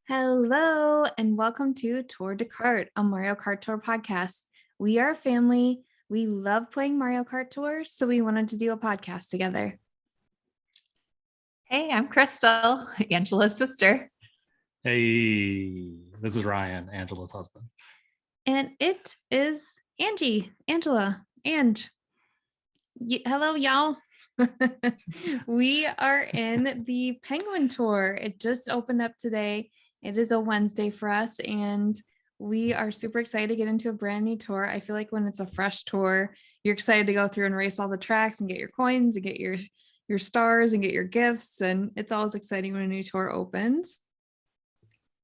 Hello, and welcome to Tour de Kart, a Mario Kart Tour podcast. We are a family. We love playing Mario Kart Tours, so we wanted to do a podcast together. Hey, I'm Kristal, Angela's sister. Hey, this is Ryan, Angela's husband. And it is Angela, hello, y'all. We are in the Penguin Tour. It just opened up today. It is a Wednesday for us, and we are super excited to get into a brand new tour. I feel like when it's a fresh tour, you're excited to go through and race all the tracks and get your coins and get your stars and get your gifts, and it's always exciting when a new tour opens.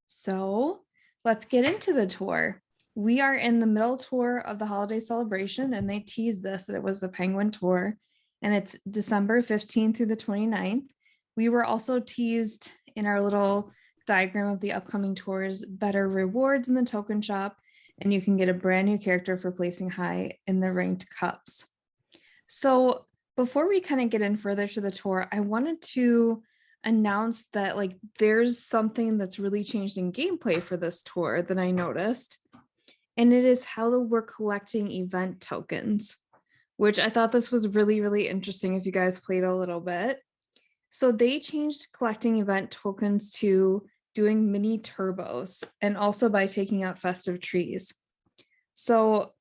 So let's get into the tour. We are in the middle tour of the holiday celebration, and they teased this that it was the Penguin Tour, and it's December 15th through the 29th. We were also teased in our little diagram of the upcoming tours better rewards in the token shop, and you can get a brand new character for placing high in the ranked cups. So before we kind of get in further to the tour, I wanted to announce that there's something that's really changed in gameplay for this tour that I noticed, and it is how we're collecting event tokens, which I thought this was really, really interesting if you guys played a little bit. So they changed collecting event tokens to doing mini turbos, and also by taking out festive trees. So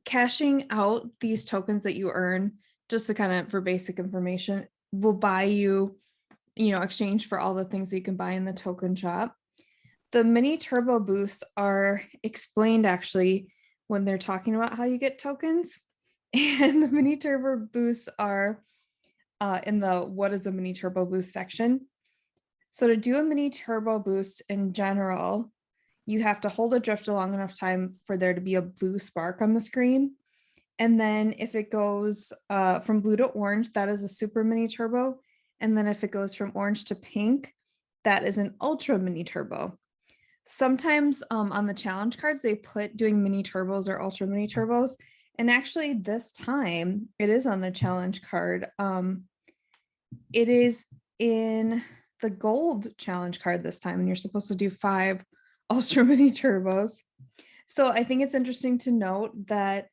cashing out these tokens that you earn, just to kind of for basic information, will buy you, exchange for all the things that you can buy in the token shop. The mini turbo boosts are explained actually when they're talking about how you get tokens. And the mini turbo boosts are in the what is a mini turbo boost section. So to do a mini turbo boost in general, you have to hold a drift a long enough time for there to be a blue spark on the screen. And then if it goes from blue to orange, that is a super mini turbo. And then if it goes from orange to pink, that is an ultra mini turbo. Sometimes on the challenge cards, they put doing mini turbos or ultra mini turbos. And actually this time it is on the challenge card. It is in the gold challenge card this time, and you're supposed to do 5 ultra mini turbos. So I think it's interesting to note that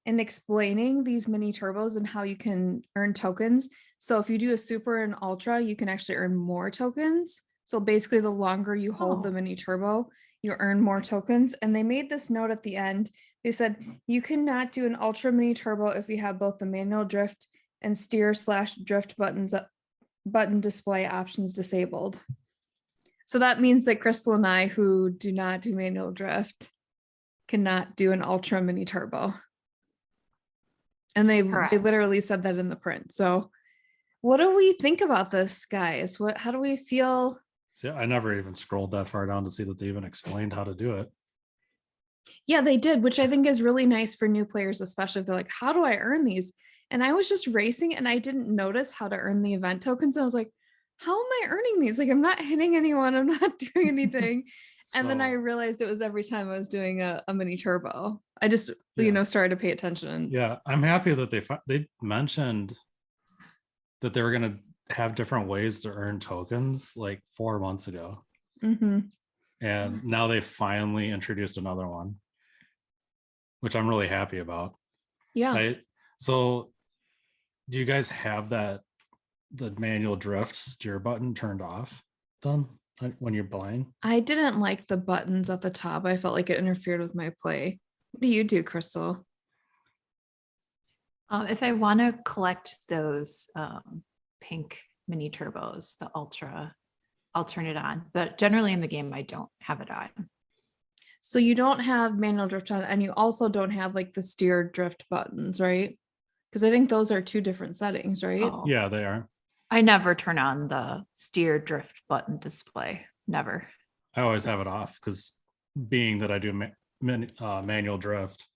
in explaining these mini turbos and how you can earn tokens. So if you do a super and ultra, you can actually earn more tokens. So basically the longer you hold the mini turbo, you earn more tokens. And they made this note at the end. They said, you cannot do an ultra mini turbo if you have both the manual drift and steer/drift button display options disabled. So that means that Kristal and I, who do not do manual drift, cannot do an ultra mini turbo. And they literally said that in the print. So what do we think about this, guys? How do we feel? See, I never even scrolled that far down to see that they even explained how to do it. Yeah, they did, which I think is really nice for new players, especially if they're like, how do I earn these? And I was just racing and I didn't notice how to earn the event tokens. I was like, how am I earning these? I'm not hitting anyone. I'm not doing anything. And then I realized it was every time I was doing a mini turbo. I just, started to pay attention. Yeah, I'm happy that they mentioned that they were going to have different ways to earn tokens like 4 months ago. Mm-hmm. And now they finally introduced another one, which I'm really happy about. Yeah. So do you guys have the manual drift steer button turned off then when you're playing? I didn't like the buttons at the top. I felt like it interfered with my play. What do you do, Kristal? If I want to collect those pink mini turbos, the ultra, I'll turn it on. But generally in the game, I don't have it on. So you don't have manual drift on, and you also don't have the steer drift buttons, right? Because I think those are 2 different settings, right? Oh. Yeah, they are. I never turn on the steer drift button display. Never. I always have it off because being that I do manual drift,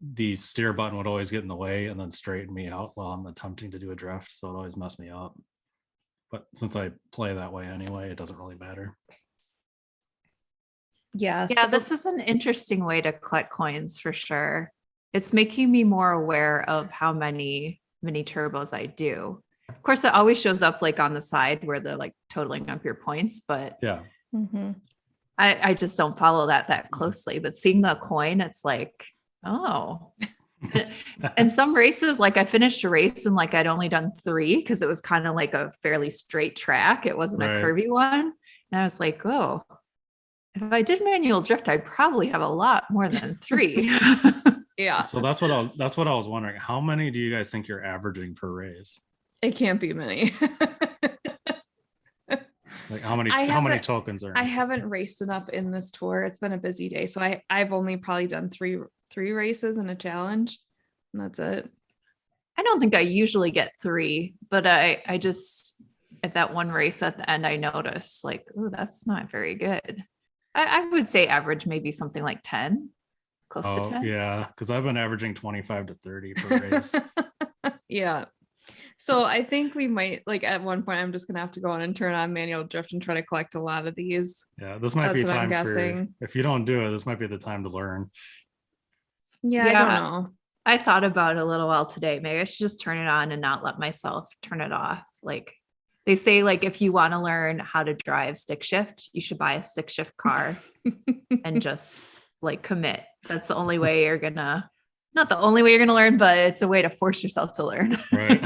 the steer button would always get in the way and then straighten me out while I'm attempting to do a drift. So it always messed me up. But since I play that way anyway, it doesn't really matter. Yeah. Yeah, this is an interesting way to collect coins for sure. It's making me more aware of how many mini turbos I do. Of course, it always shows up on the side where they're totaling up your points, but yeah, Mhm. I just don't follow that closely, but seeing the coin, it's like, oh. And some races, like I finished a race and like I'd only done 3 because it was kind of like a fairly straight track. It wasn't a Right. curvy one. And I was like, oh, if I did manual drift, I'd probably have a lot more than 3. Yeah. So that's what I was wondering. How many do you guys think you're averaging per race? It can't be many. Like how many I haven't- tokens are? I haven't raced enough in this tour. It's been a busy day. So I've only probably done three races and a challenge. And that's it. I don't think I usually get 3, but I just at that one race at the end, I noticed like, oh, that's not very good. I would say average maybe something like 10, close to Oh 10. yeah, because I've been averaging 25 to 30 per race. Yeah. So I think we might like at one point I'm just gonna have to go on and turn on manual drift and try to collect a lot of these. Yeah, this might That's be what I'm time for, guessing. if you don't do it, this might be the time to learn. Yeah, I Yeah. don't know. I thought about it a little while today. Maybe I should just turn it on and not let myself turn it off. Like they say, like if you want to learn how to drive stick shift, you should buy a stick shift car and just like commit. That's the only way you're gonna, not the only way you're gonna learn, but it's a way to force yourself to learn. Right.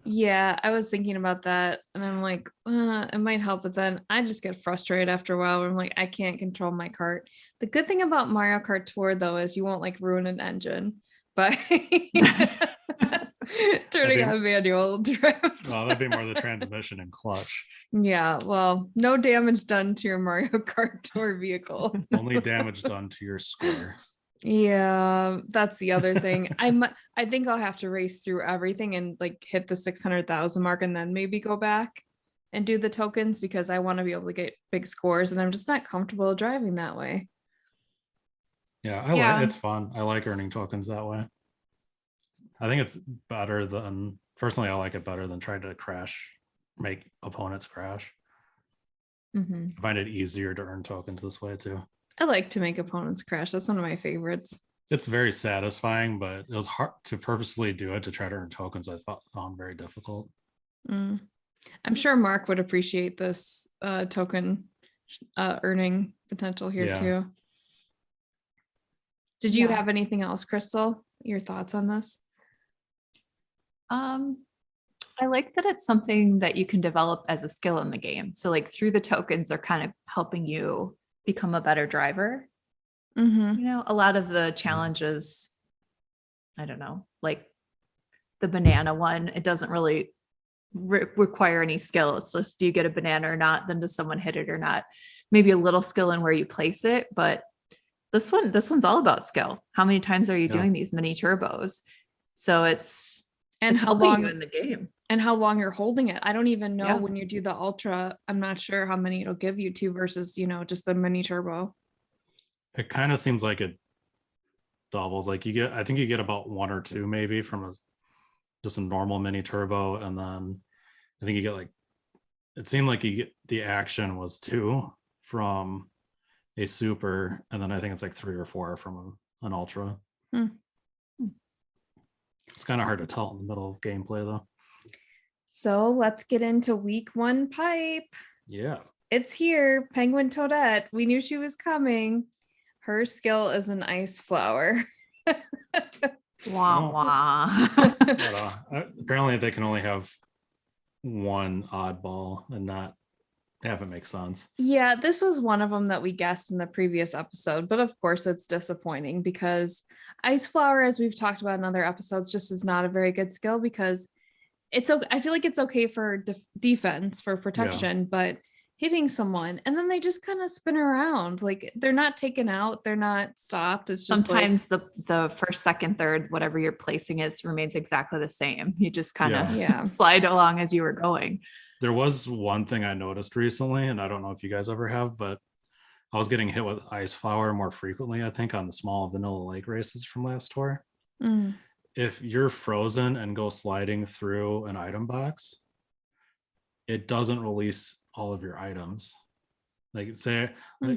Yeah, I was thinking about that and I'm like, it might help, but then I just get frustrated after a while where I'm like, I can't control my cart. The good thing about Mario Kart Tour though is you won't like ruin an engine by turning on manual drift. Well, that'd be more the transmission and clutch. Yeah, well, no damage done to your Mario Kart Tour vehicle. Only damage done to your score. Yeah, that's the other thing. I think I'll have to race through everything and like hit the 600,000 mark and then maybe go back and do the tokens because I want to be able to get big scores and I'm just not comfortable driving that way. Yeah, Yeah. it's fun. I like earning tokens that way. I think it's better than, personally, I like it better than trying to make opponents crash. Mhm. I find it easier to earn tokens this way too. I like to make opponents crash. That's one of my favorites. It's very satisfying, but it was hard to purposely do it to try to earn tokens. I found very difficult. I'm sure Mark would appreciate this token earning potential here Yeah. too. Did you Yeah. have anything else, Kristal? Your thoughts on this? I like that it's something that you can develop as a skill in the game. So like through the tokens, they're kind of helping you become a better driver. Mm-hmm. You know, a lot of the challenges, I don't know, like the banana one, it doesn't really require any skill. It's just, do you get a banana or not? Then does someone hit it or not? Maybe a little skill in where you place it, but this one's all about skill. How many times are you doing these mini turbos? So it's how how long in the game and how long you're holding it. I don't even know Yeah. when you do the ultra. I'm not sure how many it'll give you to versus, just the mini turbo. It kind of seems like it doubles. Like I think you get about 1 or 2 maybe from just a normal mini turbo, and then I think you get it seemed like you get the action was 2 from a super, and then I think it's like 3 or 4 from an ultra. It's kind of hard to tell in the middle of gameplay though. So let's get into week 1 pipe. Yeah. It's here. Penguin Toadette. We knew she was coming. Her skill is an ice flower. wah, Oh. wah. But, apparently they can only have one oddball and not have it make sense. Yeah, this was one of them that we guessed in the previous episode, but of course it's disappointing because ice flower, as we've talked about in other episodes, just is not a very good skill because I feel like it's okay for defense, for protection, but hitting someone and then they just kind of spin around, like they're not taken out, they're not stopped. It's just Sometimes the first, second, third, whatever your placing is, remains exactly the same. You just kind of slide along as you were going. There was one thing I noticed recently, and I don't know if you guys ever have, but I was getting hit with ice flower more frequently, I think, on the small vanilla lake races from last tour. If you're frozen and go sliding through an item box, it doesn't release all of your items. Like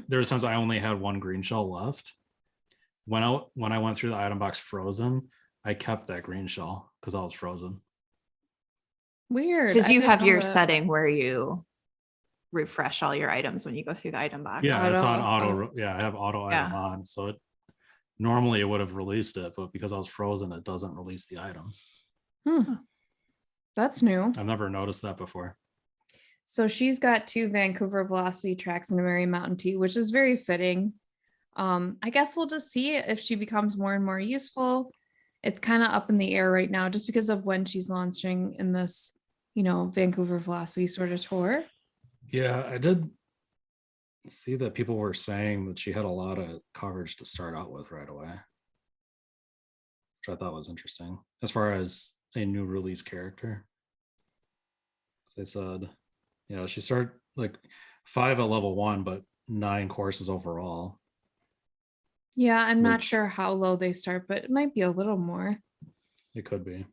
there's times I only had 1 green shell left. When I went through the item box frozen, I kept that green shell because I was frozen. Weird. Because you have your setting where you refresh all your items when you go through the item box. Yeah, it's on Auto. auto. Yeah, I have auto Yeah. item on. So normally it would have released it, but because I was frozen, it doesn't release the items. That's new. I've never noticed that before. So she's got 2 Vancouver Velocity tracks and a Mary Mountain Tea, which is very fitting. I guess we'll just see if she becomes more and more useful. It's kind of up in the air right now just because of when she's launching in this, Vancouver Velocity sort of tour. Yeah, I did see that people were saying that she had a lot of coverage to start out with right away, which I thought was interesting as far as a new release character. As they said, she started like 5 at level 1, but 9 courses overall. Yeah, I'm not Which- sure how low they start, but it might be a little more. It could be.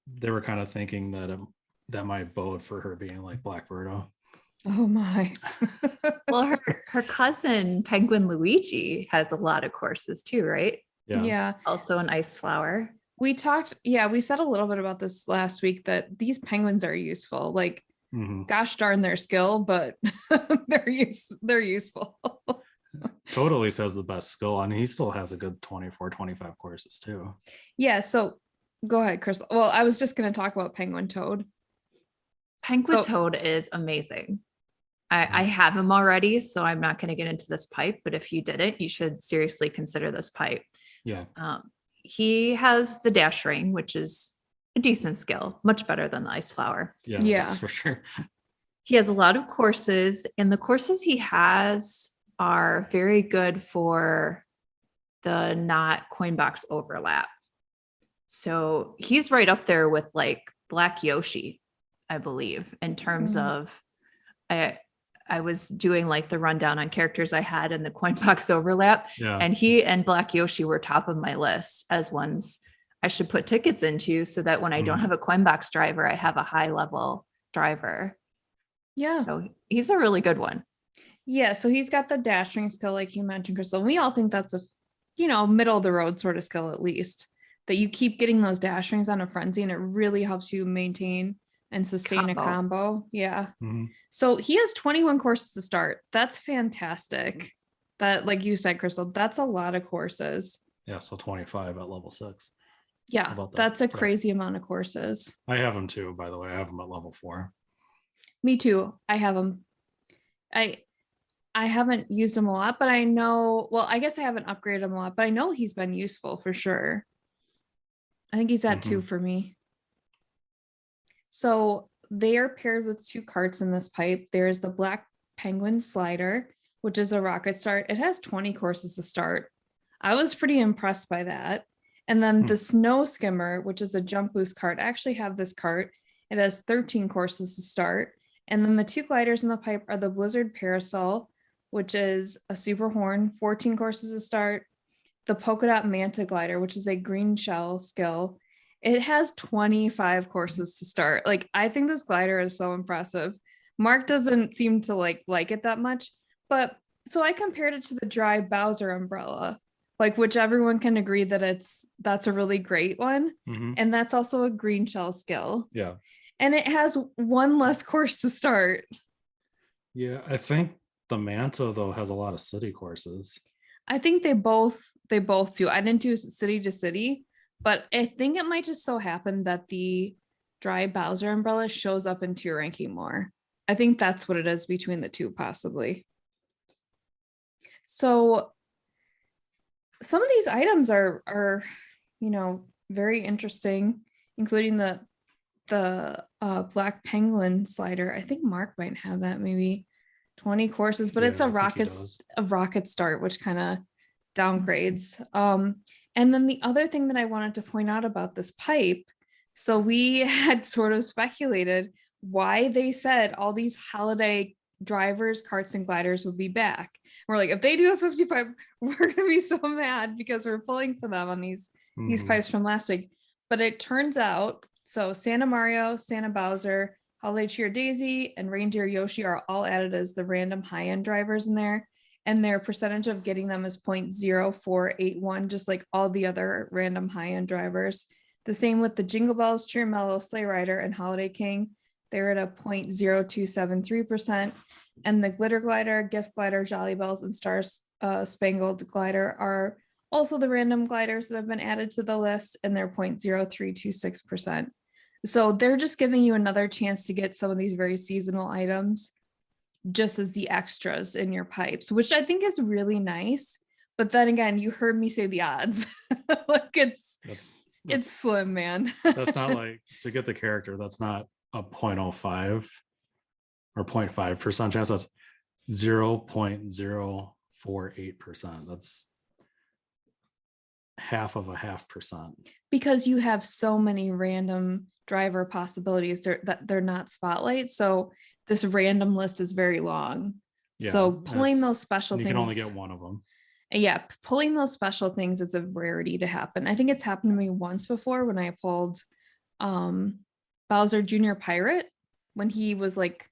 They were kind of thinking that that might bode for her being like Black Birdo. Oh my. Well, her cousin Penguin Luigi has a lot of courses too, right? Yeah. Also an ice flower. We said a little bit about this last week that these penguins are useful. Like, gosh darn their skill, but they're useful. Totally says the best skill, and he still has a good 24, 25 courses too. Yeah, so go ahead, Chris. Well, I was just going to talk about Penguin Toad. Penguin Toad is amazing. I have him already, so I'm not going to get into this pipe, but if you didn't, you should seriously consider this pipe. Yeah. He has the dash ring, which is a decent skill, much better than the ice flower. Yeah. That's for sure. He has a lot of courses, and the courses he has are very good for the not coin box overlap. So he's right up there with like Black Yoshi, I believe, in terms of I was doing like the rundown on characters I had in the coin box overlap. Yeah. And he and Black Yoshi were top of my list as ones I should put tickets into so that when I don't have a coin box driver, I have a high level driver. Yeah. So he's a really good one. Yeah. So he's got the dashing skill, like you mentioned, Crystal. We all think that's a, middle of the road sort of skill, at least, that you keep getting those dash rings on a frenzy and it really helps you maintain and sustain a combo. Yeah. So he has 21 courses to start. That's fantastic. That, like you said, Crystal, that's a lot of courses. Yeah. So 25 at level 6. Yeah. About that? That's a crazy amount of courses. I have them too, by the way. I have them at level 4. Me too. I have them. I haven't used him a lot, but I know, well, I guess I haven't upgraded him a lot, but I know he's been useful for sure. I think he's at 2 for me. So they are paired with 2 carts in this pipe. There's the Black Penguin Slider, which is a rocket start. It has 20 courses to start. I was pretty impressed by that. And then the Snow Skimmer, which is a jump boost cart. I actually have this cart. It has 13 courses to start. And then the 2 gliders in the pipe are the Blizzard Parasol, which is a super horn, 14 courses to start. The Polka Dot Manta Glider, which is a green shell skill. It has 25 courses to start. Like, I think this glider is so impressive. Mark doesn't seem to like it that much, but so I compared it to the dry Bowser umbrella, like, which everyone can agree that that's a really great one. And that's also a green shell skill. Yeah. And it has 1 less course to start. Yeah. I think the Manta though has a lot of city courses. I think they both do. I didn't do city to city, but I think it might just so happen that the dry Bowser umbrella shows up into your ranking more. I think that's what it is between the 2, possibly. So some of these items are very interesting, including the Black Penguin Slider. I think Mark might have that, maybe 20 courses, but it's a rocket start, which kind of downgrades. And then the other thing that I wanted to point out about this pipe, so we had sort of speculated why they said all these holiday drivers, carts, and gliders would be back. We're like, if they do a 55, we're gonna be so mad because we're pulling for them on these pipes from last week. But it turns out, so Santa Mario, Santa Bowser, Holiday Cheer Daisy, and Reindeer Yoshi are all added as the random high-end drivers in there. And their percentage of getting them is 0.0481, just like all the other random high-end drivers. The same with the Jingle Bells, Cheer Mellow, Sleigh Rider, and Holiday King. They're at a 0.0273%. And the Glitter Glider, Gift Glider, Jolly Bells, and Stars Spangled Glider are also the random gliders that have been added to the list, and they're 0.0326%. So they're just giving you another chance to get some of these very seasonal items just as the extras in your pipes, which I think is really nice. But then again, you heard me say the odds. Like it's slim, man. That's not like to get the character. That's not a 0.05 or 0.5% chance. That's 0.048%. That's half of a half percent. Because you have so many random driver possibilities that they're not spotlight. So this random list is very long. Yeah, so pulling those special you things. can only get one of them. Yeah, pulling those special things is a rarity to happen. I think it's happened to me once before when I pulled Bowser Jr. Pirate, when he was like,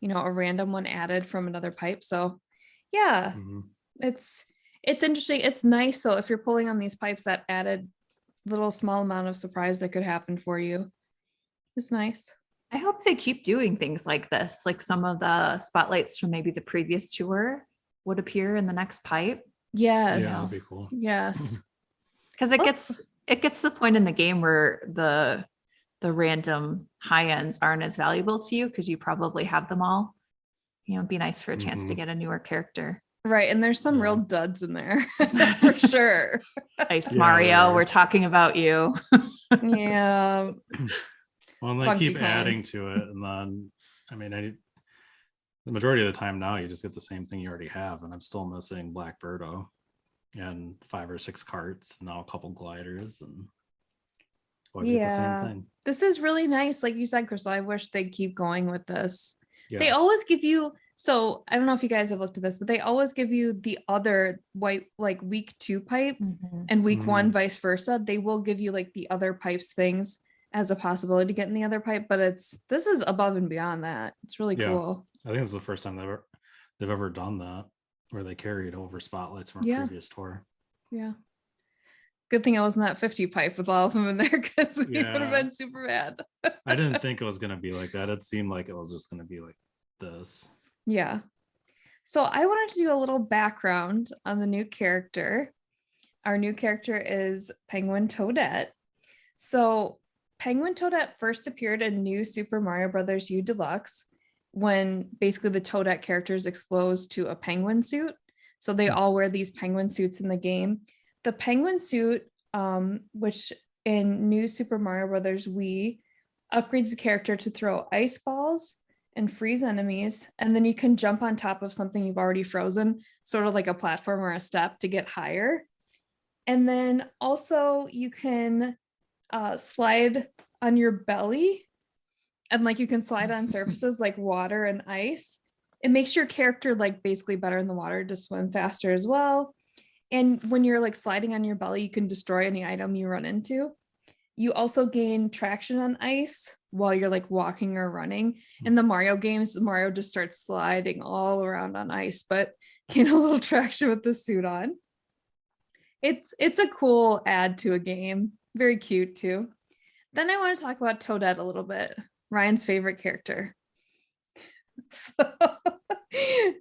a random one added from another pipe. So yeah, it's interesting. It's nice. So if you're pulling on these pipes, that added little small amount of surprise that could happen for you, it's nice. I hope they keep doing things like this. Like some of the spotlights from maybe the previous tour would appear in the next pipe. Yes. Yeah, that'd be cool. Yes. Because it gets to the point in the game where the random high ends aren't as valuable to you because you probably have them all. It'd be nice for a chance to get a newer character. Right. And there's some real duds in there for sure. Ice Mario, we're talking about you. Yeah. Well, and they keep adding to it. And then, the majority of the time now you just get the same thing you already have. And I'm still missing Black Birdo and 5 or 6 carts, and now a couple gliders, and always get the same thing. This is really nice. Like you said, Kristal, I wish they'd keep going with this. Yeah. They always give you, so I don't know if you guys have looked at this, but they always give you the other white, like week 2 pipe and week 1 vice versa. They will give you like the other pipes things as a possibility to get in the other pipe, but this is above and beyond that. It's really cool. I think it's the first time they've ever done that, where they carried over spotlights from a previous tour. Yeah. Good thing I wasn't that 50 pipe with all of them in there, because it would have been super bad. I didn't think it was going to be like that. It seemed like it was just going to be like this. Yeah. So I wanted to do a little background on the new character. Our new character is Penguin Toadette. So Penguin Toadette first appeared in New Super Mario Brothers U Deluxe, when basically the Toadette character is exposed to a penguin suit. So they all wear these penguin suits in the game. The penguin suit, which in New Super Mario Brothers Wii, upgrades the character to throw ice balls and freeze enemies. And then you can jump on top of something you've already frozen, sort of like a platform or a step, to get higher. And then also you can slide on your belly, and like you can slide on surfaces like water and ice. It makes your character like basically better in the water to swim faster as well. And when you're like sliding on your belly, you can destroy any item you run into. You also gain traction on ice while you're like walking or running. In the Mario games, Mario just starts sliding all around on ice, but gain a little traction with the suit on. It's a cool add to a game. Very cute too. Then I want to talk about Toadette a little bit. Ryan's favorite character. So,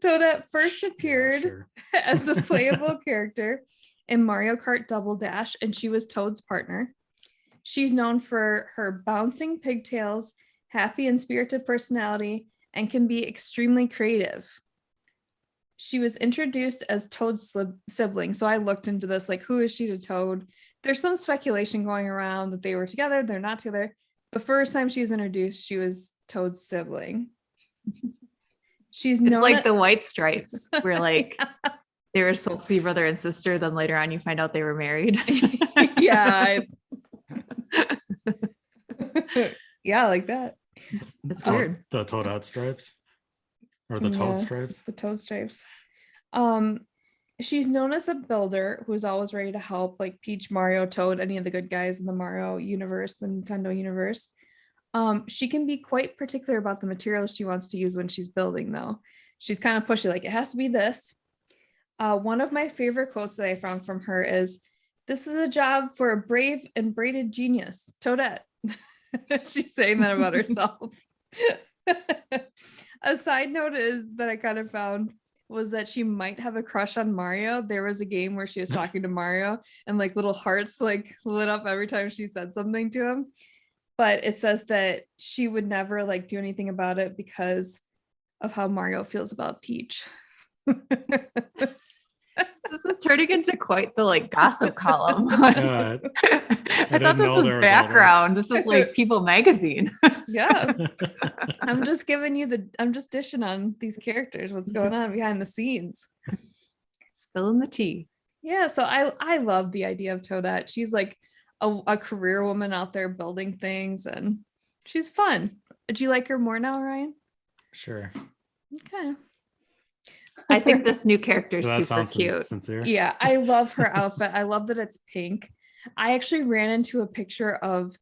Toadette first appeared as a playable character in Mario Kart Double Dash, and she was Toad's partner. She's known for her bouncing pigtails, happy and spirited personality, and can be extremely creative. She was introduced as Toad's sibling. So I looked into this, like, who is she to Toad? There's some speculation going around that they were together. They're not together. The first time she was introduced, she was Toad's sibling. It's like the White Stripes, where like they were supposed to be brother and sister. Then later on, you find out they were married. Yeah. Yeah, like that. It's weird. The Toadette stripes, or the Toad stripes. The Toad stripes. She's known as a builder who's always ready to help, like Peach, Mario, Toad, any of the good guys in the Mario universe, the Nintendo universe. She can be quite particular about the materials she wants to use when she's building, though. She's kind of pushy, like, it has to be this. One of my favorite quotes that I found from her is, "This is a job for a brave and braided genius, Toadette." She's saying that about herself. A side note is that I kind of found was that she might have a crush on Mario. There was a game where she was talking to Mario and like little hearts like lit up every time she said something to him. But it says that she would never like do anything about it because of how Mario feels about Peach. This is turning into quite the like gossip column. Yeah, I thought this was background. This is like People magazine. Yeah. I'm just giving you I'm just dishing on these characters, what's going on behind the scenes. Spilling the tea. Yeah, so I love the idea of Toadette. She's like a career woman out there building things and she's fun. Do you like her more now, Ryan? Sure. Okay. I think this new character is That super sounds cute. sincere. Yeah, I love her outfit. I love that it's pink. I actually ran into a picture of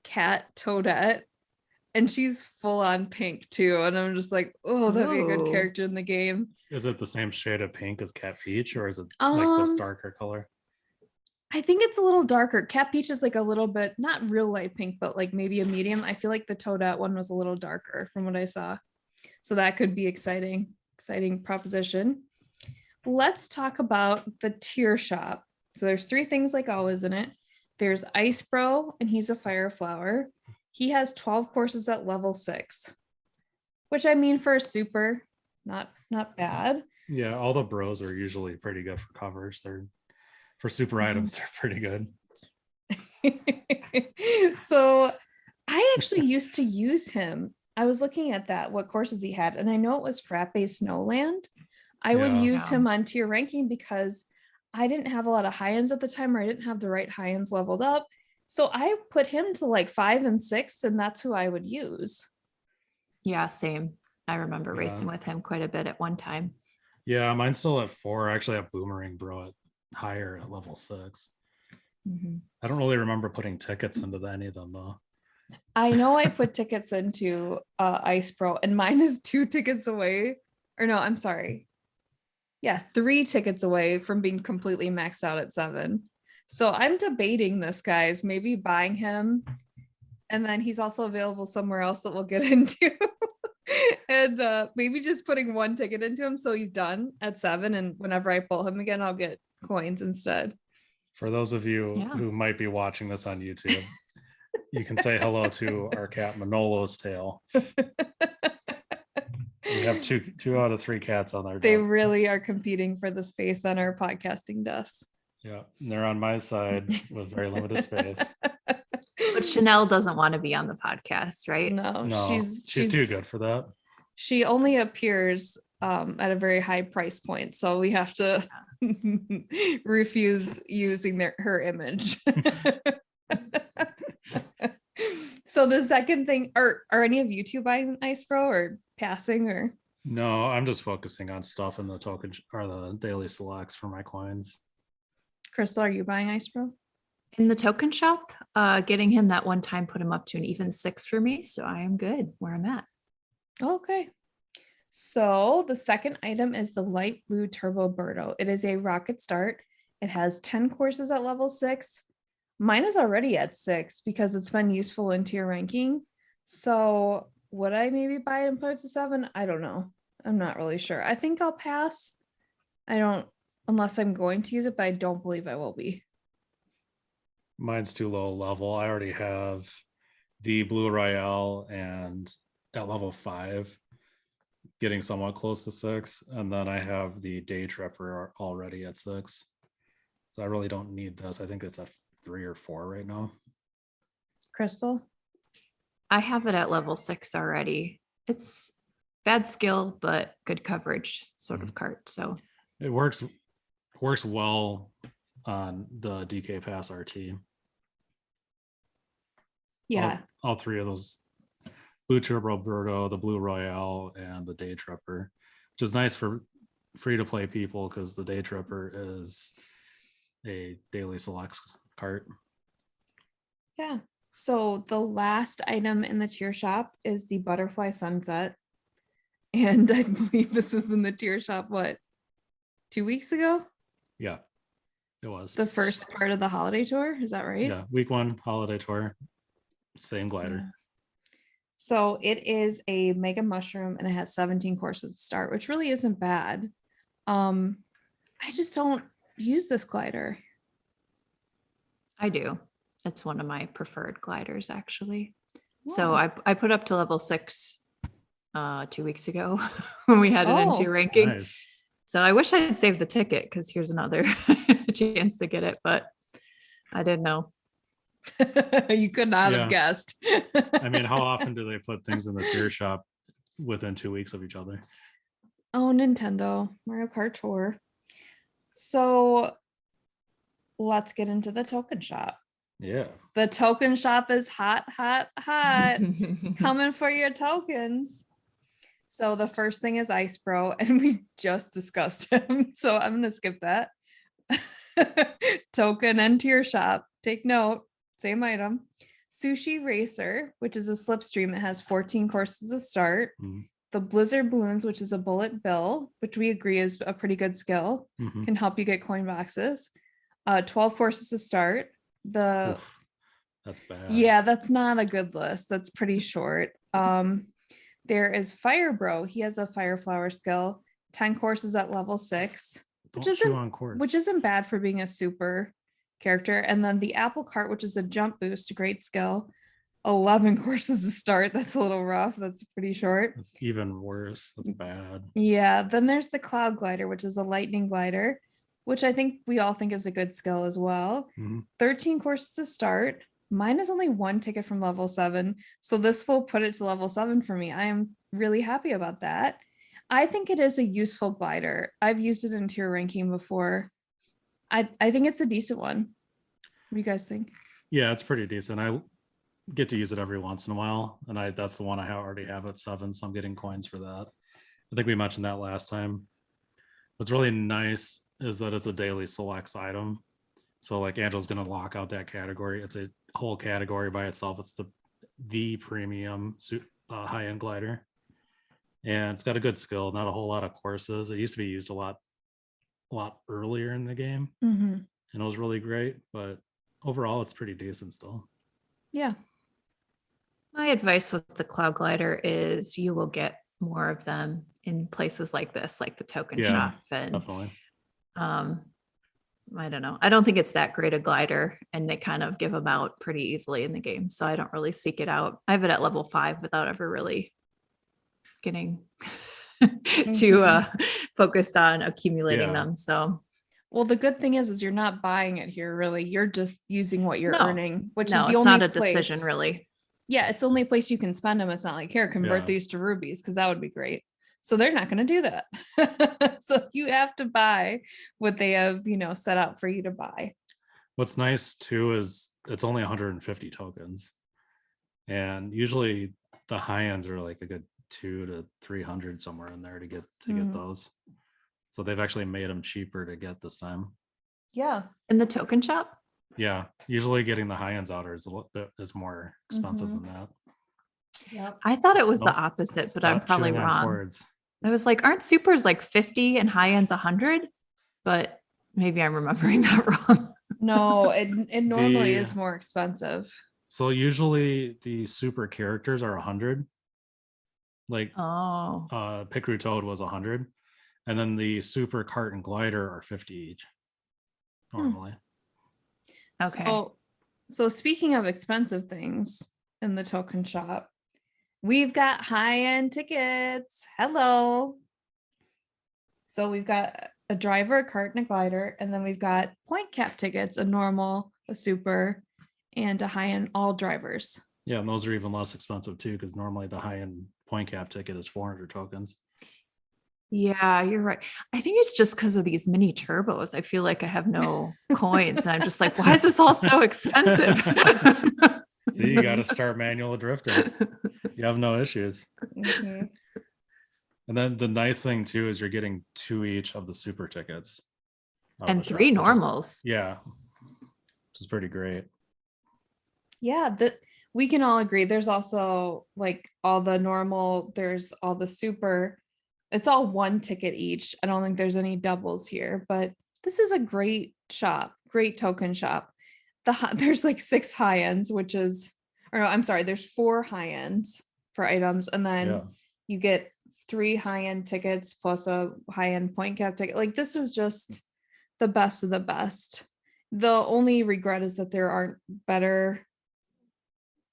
Cat Toadette and she's full on pink too. And I'm just like, oh, that'd be a good Ooh. character in the game. Is it the same shade of pink as Cat Peach, or is it like this darker color? I think it's a little darker. Cat Peach is like a little bit, not real light pink, but like maybe a medium. I feel like the Toadette one was a little darker from what I saw. So that could be exciting proposition. Let's talk about the tier shop. So there's 3 things like always in it. There's Ice Bro, and he's a fire flower. He has 12 courses at level 6, which I mean for a super, not bad. Yeah, all the bros are usually pretty good for covers. For super items, they're pretty good. So I actually used to use him. I was looking at that, what courses he had, and I know it was Frappe Snowland. I would use him on tier ranking because I didn't have a lot of high ends at the time, or I didn't have the right high ends leveled up. So I put him to like 5 and 6, and that's who I would use. Yeah, same. I remember racing with him quite a bit at one time. Yeah, mine's still at 4. I actually have Boomerang Bro at higher at level 6. I don't really remember putting tickets into any of them though. I know I put tickets into Ice Pro, and mine is 2 tickets away. Or no, I'm sorry. Yeah, 3 tickets away from being completely maxed out at 7. So I'm debating this, guys, maybe buying him. And then he's also available somewhere else that we'll get into. And maybe just putting 1 ticket into him so he's done at 7. And whenever I pull him again, I'll get coins instead. For those of you who might be watching this on YouTube, you can say hello to our cat Manolo's tail. We have two out of 3 cats on there. They really are competing for the space on our podcasting desks. Yeah, and they're on my side with very limited space. But Chanel doesn't want to be on the podcast, right? No, she's too good for that. She only appears at a very high price point, so we have to refuse using her image. So the second thing, are any of you two buying Ice Pro or passing or? No, I'm just focusing on stuff in the token or the daily selects for my coins. Kristal, are you buying Ice Pro? In the token shop, getting him that one time put him up to an even 6 for me, so I am good where I'm at. Okay. So the second item is the light blue turbo Birdo. It is a rocket start. It has 10 courses at level 6. Mine is already at 6 because it's been useful in tier ranking. So would I maybe buy it and put it to 7? I don't know. I'm not really sure. I think I'll pass. Unless I'm going to use it, but I don't believe I will be. Mine's too low level. I already have the Blue Royale and at level 5 getting somewhat close to 6, and then I have the Day Tripper already at 6. So I really don't need this. I think it's a 3 or 4 right now. Kristal? I have it at level 6 already. It's bad skill, but good coverage sort of cart. So it works well on the DK Pass RT. Yeah. All 3 of those, Blue Turbo Birdo, the Blue Royale, and the Day Tripper, which is nice for free to play people because the Day Tripper is a daily select cart. Yeah. So the last item in the tier shop is the Butterfly Sunset. And I believe this was in the tier shop, 2 weeks ago? Yeah, it was. The first part of the holiday tour, is that right? Yeah, week 1 holiday tour, same glider. So it is a mega mushroom and it has 17 courses to start, which really isn't bad. I just don't use this glider. I do. It's one of my preferred gliders, actually. So Wow. I put up to level 6 2 weeks ago when we had it into Oh. ranking. Nice. So I wish I had saved the ticket because here's another chance to get it, but I didn't know. You could not Yeah. have guessed. I mean, how often do they put things in the tier shop within 2 weeks of each other? Oh, Nintendo, Mario Kart Tour. So let's get into the token shop. Yeah. The token shop is hot, hot, hot. Coming for your tokens. So the first thing is Ice Bro, and we just discussed him. So I'm gonna skip that. Token enter your shop. Take note. Same item. Sushi Racer, which is a slipstream. It has 14 courses to start. Mhm. The Blizzard Balloons, which is a bullet bill, which we agree is a pretty good skill, Mhm. can help you get coin boxes. 12 courses to start. The Oof, that's bad. yeah, that's not a good list. That's pretty short. There is Fire Bro. He has a fire flower skill, 10 courses at level 6, Don't chew on cords. which isn't bad for being a super character. And then the Apple Cart, which is a jump boost, great skill, 11 courses to start. That's a little rough. That's pretty short. That's even worse. That's bad. Yeah. Then there's the Cloud Glider, which is a lightning glider, which I think we all think is a good skill as well. Mhm. 13 courses to start. Mine is only 1 ticket from level 7. So this will put it to level 7 for me. I am really happy about that. I think it is a useful glider. I've used it in tier ranking before. I think it's a decent one. What do you guys think? Yeah, it's pretty decent. I get to use it every once in a while, and that's the one I already have at 7, so I'm getting coins for that. I think we mentioned that last time. What's really nice is that it's a daily selects item. So like Angela's going to lock out that category. It's a whole category by itself. It's the premium high-end glider. And it's got a good skill, not a whole lot of courses. It used to be used a lot earlier in the game. Mm-hmm. And it was really great, but overall it's pretty decent still. Yeah. My advice with the Cloud Glider is you will get more of them in places like this, like the token shop. And Definitely. I don't know. I don't think it's that great a glider, and they kind of give them out pretty easily in the game. So I don't really seek it out. I have it at level 5 without ever really getting too focused on accumulating them. So well, the good thing is you're not buying it here, really. You're just using what you're earning, which is the it's only not a decision, really. Yeah, it's the only place you can spend them. It's not like, here, convert these to rubies, because that would be great. So they're not going to do that. So you have to buy what they have, set out for you to buy. What's nice too is it's only 150 tokens, and usually the high ends are like a good 200 to 300 somewhere in there to get those. So they've actually made them cheaper to get this time. Yeah. In the token shop? Yeah, usually getting the high ends out is more expensive than that. Yeah, I thought it was the opposite, but I'm probably wrong. I was like, aren't supers like 50 and high ends 100? But maybe I'm remembering that wrong. No, it normally is more expensive. So usually the super characters are 100. Like Pickeroo Toad was 100, and then the super Kart and Glider are 50 each normally. Okay. So speaking of expensive things in the token shop, we've got high-end tickets. Hello. So we've got a driver, a Kart, and a glider, and then we've got point cap tickets, a normal, a super, and a high-end all drivers. Yeah, and those are even less expensive too, because normally the high-end point cap ticket is 400 tokens. Yeah, you're right. I think it's just because of these mini turbos. I feel like I have no coins, and I'm just like, why is this all so expensive? So you got to start manual drifting. You have no issues. Mm-hmm. And then the nice thing too is you're getting 2 each of the super tickets. And 3 normals. Which is pretty great. Yeah, we can all agree. There's also like all the normal, there's all the super. It's all 1 ticket each. I don't think there's any doubles here, but this is a great shop, great token shop. There's like 6 high ends, there's 4 high ends, for items, and then Yeah. you get 3 high-end tickets plus a high-end point cap ticket. Like, this is just the best of the best. The only regret is that there aren't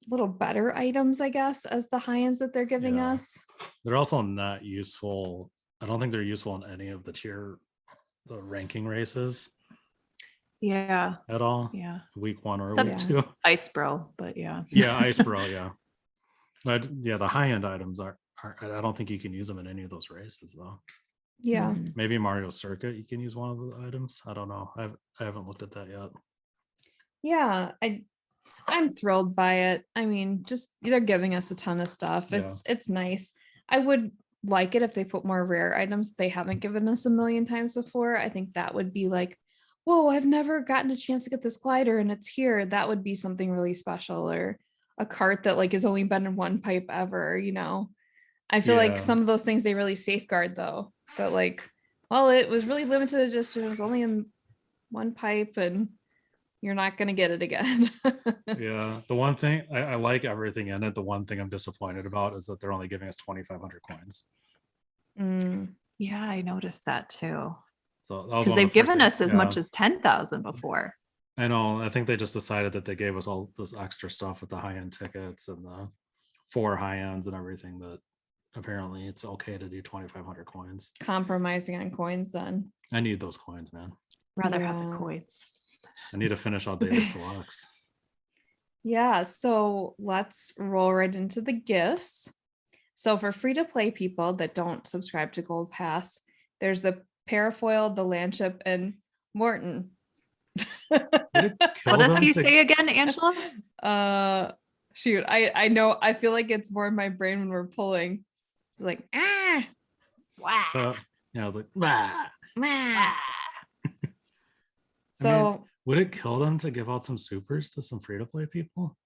little better items, I guess, as the high ends that they're giving Yeah. us. They're also not useful. I don't think they're useful in any of the ranking races Yeah. at all. Yeah. Week 1 or Some- week Yeah. 2. Ice Bro, but yeah. Yeah, Ice Bro, yeah. But yeah, the high end items are I don't think you can use them in any of those races though. Yeah. Mhm. Maybe Mario Circuit, you can use one of the items. I don't know. I haven't looked at that yet. Yeah. I'm thrilled by it. I mean, just they're giving us a ton of stuff. Yeah. It's nice. I would like it if they put more rare items they haven't given us a million times before. I think that would be like, whoa, I've never gotten a chance to get this glider and it's here. That would be something really special, or a cart that like has only been in one pipe ever, you know. I feel like Yeah. some of those things they really safeguard though. That like, well, it was really limited edition. It was only in one pipe and you're not gonna get it again. Yeah. The one thing I like everything in it. The one thing I'm disappointed about is that they're only giving us 2,500 coins. Mm. Yeah, I noticed that too. So that was Because one of they've the first given things- us as yeah. much as 10,000 before. I know. I think they just decided that they gave us all this extra stuff with the high end tickets and the 4 high ends and everything, that apparently it's okay to do 2,500 coins. Compromising on coins then. I need those coins, man. Rather have the Yeah. coins. I need to finish all daily selects. Yeah, so let's roll right into the gifts. So for free to play people that don't subscribe to Gold Pass, there's the Parafoil, the Landship, and Morton. What does he say again, Angela? Shoot, I know, I feel like it's more in my brain when we're pulling. It's like, Wow. Yeah, I was like, bah. So Would it kill them to give out some supers to some free to play people?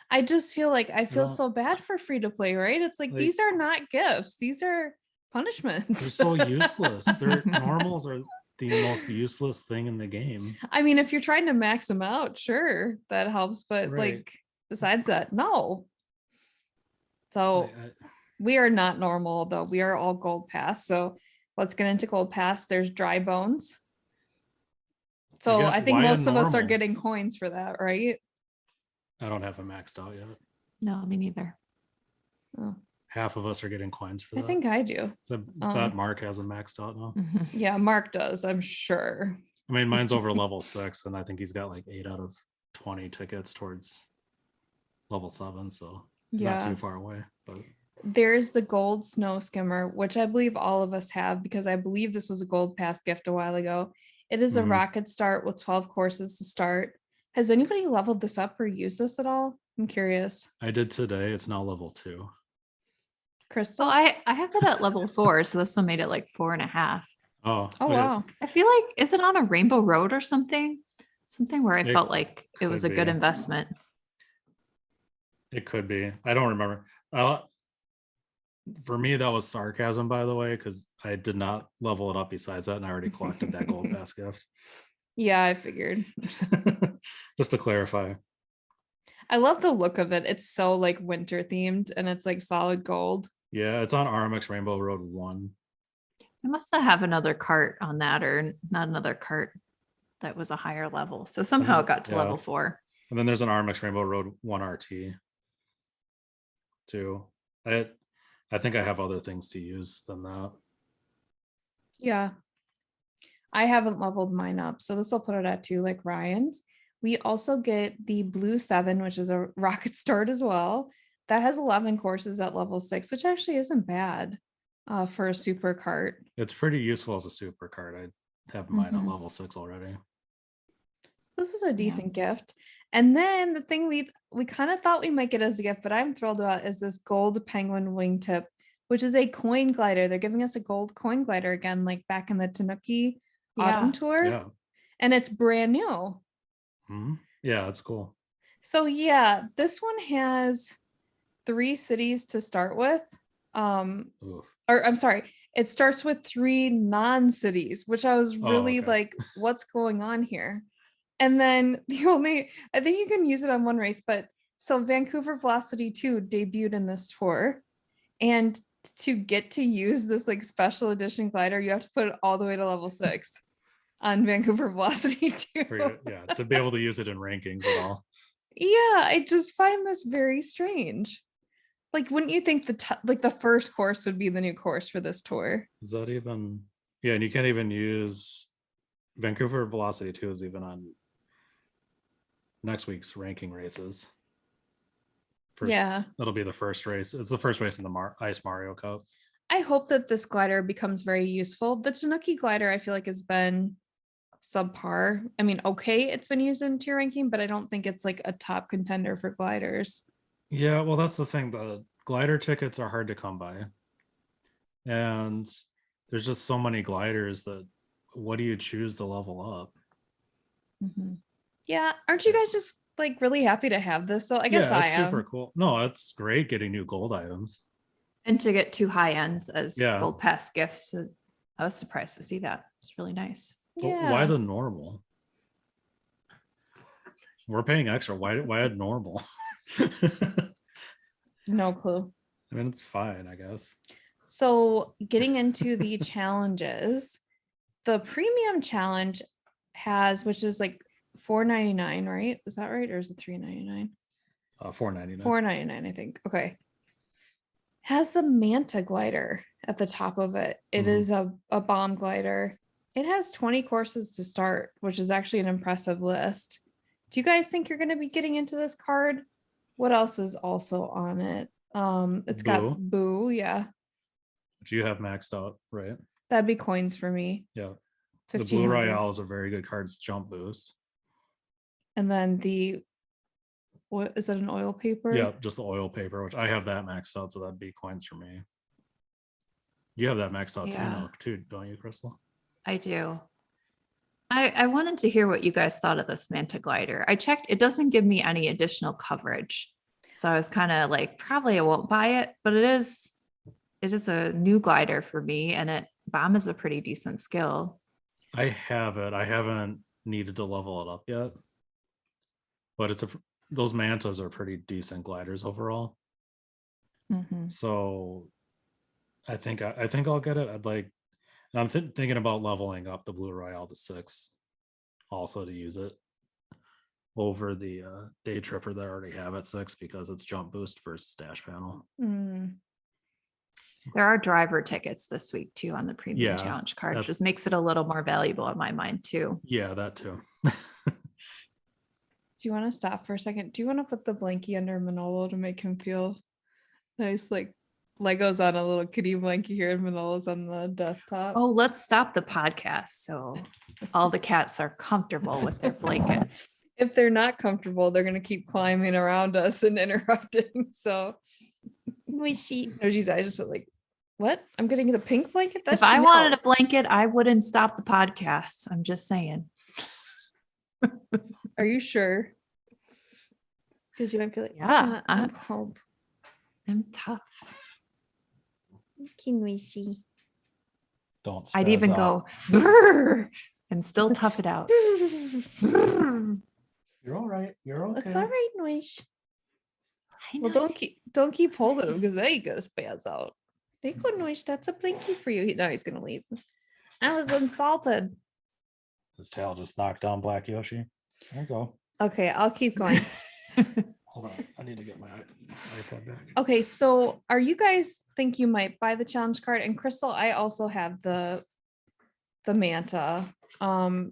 I just feel like I feel don't- so bad for free to play, right? It's like, Like- these are not gifts, these are punishments. They're so useless. Their normals are the most useless thing in the game. I mean, if you're trying to max them out, sure, that helps. But Right. like, besides that, no. So we are not normal though. We are all Gold Pass. So let's get into Gold Pass. There's Dry Bones. So Again, I think why a most of us are normal? getting coins for that, right? I don't have it maxed out yet. No, me neither. Oh, Half of us are getting coins for I that. think I do. So that Mark has it maxed out now. Yeah, Mark does, I'm sure. I mean, mine's over level 6, and I think he's got like 8 out of 20 tickets towards level 7, so it's not Yeah. too far away. But There's the gold snow skimmer, which I believe all of us have because I believe this was a Gold Pass gift a while ago. It is a Mhm. rocket start with 12 courses to start. Has anybody leveled this up or used this at all? I'm curious. I did today. It's now level 2. Crystal? So I have it at level 4, so this one made it like 4.5. Oh, Oh, okay. wow. I feel like, is it on a Rainbow Road or something? Something where I It felt like it was a could good be. investment. It could be. I don't remember. For me, that was sarcasm, by the way, because I did not level it up besides that, and I already collected that Gold Pass gift. Yeah, I figured. Just to clarify. I love the look of it. It's so like winter themed and it's like solid gold. Yeah, it's on RMX Rainbow Road 1. I must have another cart on that, or not another cart that was a higher level. So somehow it got to Yeah. level 4. And then there's an RMX Rainbow Road 1 RT too. I think I have other things to use than that. Yeah. I haven't leveled mine up, so this will put it at 2 like Ryan's. We also get the Blue 7, which is a rocket start as well. That has 11 courses at level 6, which actually isn't bad for a super cart. It's pretty useful as a super card. I have mine at Mhm. level 6 already. So this is a decent gift. And then the thing we kind of thought we might get as a gift, but I'm thrilled about is this gold penguin wingtip, which is a coin glider. They're giving us a gold coin glider again, like back in the Tanuki Autumn Tour. Yeah. And it's brand new. Mhm. Yeah, that's cool. So yeah, this one has 3 cities to start with. Oof. Or I'm sorry, it starts with 3 non-cities, which I was really okay. like, what's going on here? And then I think you can use it on one race, but so Vancouver Velocity 2 debuted in this tour. And to get to use this like special edition glider, you have to put it all the way to level 6 on Vancouver Velocity too. To be able to use it in rankings at all. Yeah, I just find this very strange. Like, wouldn't you think the first course would be the new course for this tour? Is that even? Yeah, and you can't even use Vancouver Velocity 2 is even on next week's ranking races. It'll be the first race. It's the first race in the Ice Mario Cup. I hope that this glider becomes very useful. The Tanuki glider, I feel like, has been subpar. I mean, okay, it's been used in tier ranking, but I don't think it's like a top contender for gliders. Yeah, well, that's the thing. The glider tickets are hard to come by. And there's just so many gliders that what do you choose to level up? Mm-hmm. Yeah, aren't you guys just like really happy to have this? So I guess yeah, I it's am. super cool. No, it's great getting new gold items. And to get 2 high ends as gold pass gifts. I was surprised to see that. It's really nice. Yeah. Why the normal? We're paying extra. Why add normal? No clue. I mean, it's fine, I guess. So getting into the challenges, the premium challenge has, which is like $4.99, right? Is that right? Or is it $3.99? $4.99. $4.99, I think. Okay. Has the Manta Glider at the top of it. It is a bomb glider. It has 20 courses to start, which is actually an impressive list. Do you guys think you're going to be getting into this card? What else is also on it? It's got Boo, yeah. Which you have maxed out, right? That'd be coins for me. Yeah. The Blue Royale is a very good card's jump boost. And then what is that, an oil paper? Yeah, just the oil paper, which I have that maxed out, so that'd be coins for me. You have that maxed out too, don't you, Kristal? I do. I wanted to hear what you guys thought of this Manta Glider. I checked, it doesn't give me any additional coverage. So I was kind of like, probably I won't buy it, but it is a new glider for me, and bomb is a pretty decent skill. I have it. I haven't needed to level it up yet. But those Mantas are pretty decent gliders overall. Mm-hmm. So I think I'll get it. And I'm thinking about leveling up the Blue Royale to 6 also to use it over the Day Tripper that I already have at 6 because it's jump boost versus dash panel. There are driver tickets this week too on the premium challenge card, which just makes it a little more valuable in my mind too. Yeah, that too. Do you want to stop for a second? Do you want to put the blankie under Manolo to make him feel nice? Like Lego's on a little kitty blankie here and Manolo's on the desktop. Oh, let's stop the podcast so all the cats are comfortable with their blankets. If they're not comfortable, they're going to keep climbing around us and interrupting. So, I just felt like, what? I'm getting the pink blanket? If I wanted a blanket, I wouldn't stop the podcast. I'm just saying. Are you sure? Because you might feel like, yeah, I'm cold. I'm tough. Don't. I'd even go and still tough it out. You're all right. You're okay. It's all right, Noish. Well, don't keep holding him because they gonna spaz out. There you go, Noish. That's a blankie for you. Now he's gonna leave. I was insulted. His tail just knocked down Black Yoshi. There you go. Okay, I'll keep going. Hold on. I need to get my iPad back. Okay, so are you guys think you might buy the challenge card? And Kristal, I also have the Manta, the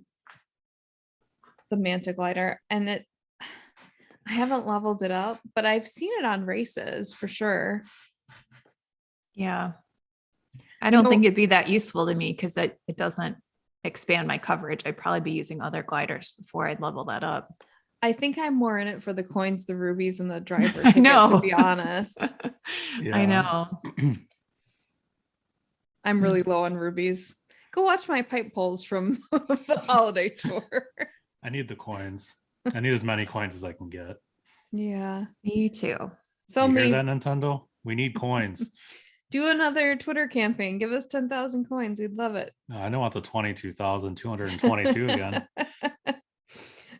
Manta Glider, and I haven't leveled it up, but I've seen it on races for sure. Yeah. I don't think it'd be that useful to me because it doesn't expand my coverage. I'd probably be using other gliders before I'd level that up. I think I'm more in it for the coins, the rubies, and the driver ticket, to be honest. Yeah. I know. I'm really low on rubies. Go watch my pipe pulls from the holiday tour. I need the coins. I need as many coins as I can get. Yeah. Me too. So you hear that, Nintendo? We need coins. Do another Twitter campaign. Give us 10,000 coins. We'd love it. No, I don't want the 22,222 again.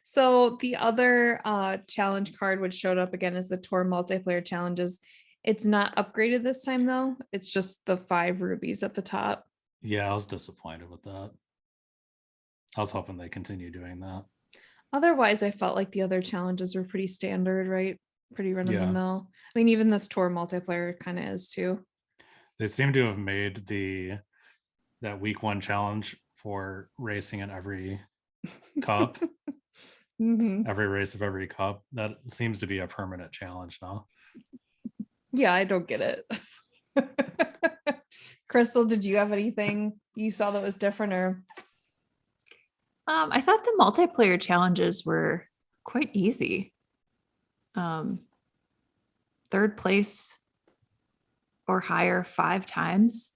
So the other challenge card which showed up again is the tour multiplayer challenges. It's not upgraded this time though. It's just the 5 rubies at the top. Yeah, I was disappointed with that. I was hoping they continue doing that. Otherwise, I felt like the other challenges were pretty standard, right? Pretty run of the Yeah. mill. I mean, even this tour multiplayer kind of is too. They seem to have made that week 1 challenge for racing in every cup, Mhm. every race of every cup. That seems to be a permanent challenge now. Yeah, I don't get it. Kristal, did you have anything you saw that was different or? I thought the multiplayer challenges were quite easy. 3rd place or higher 5 times.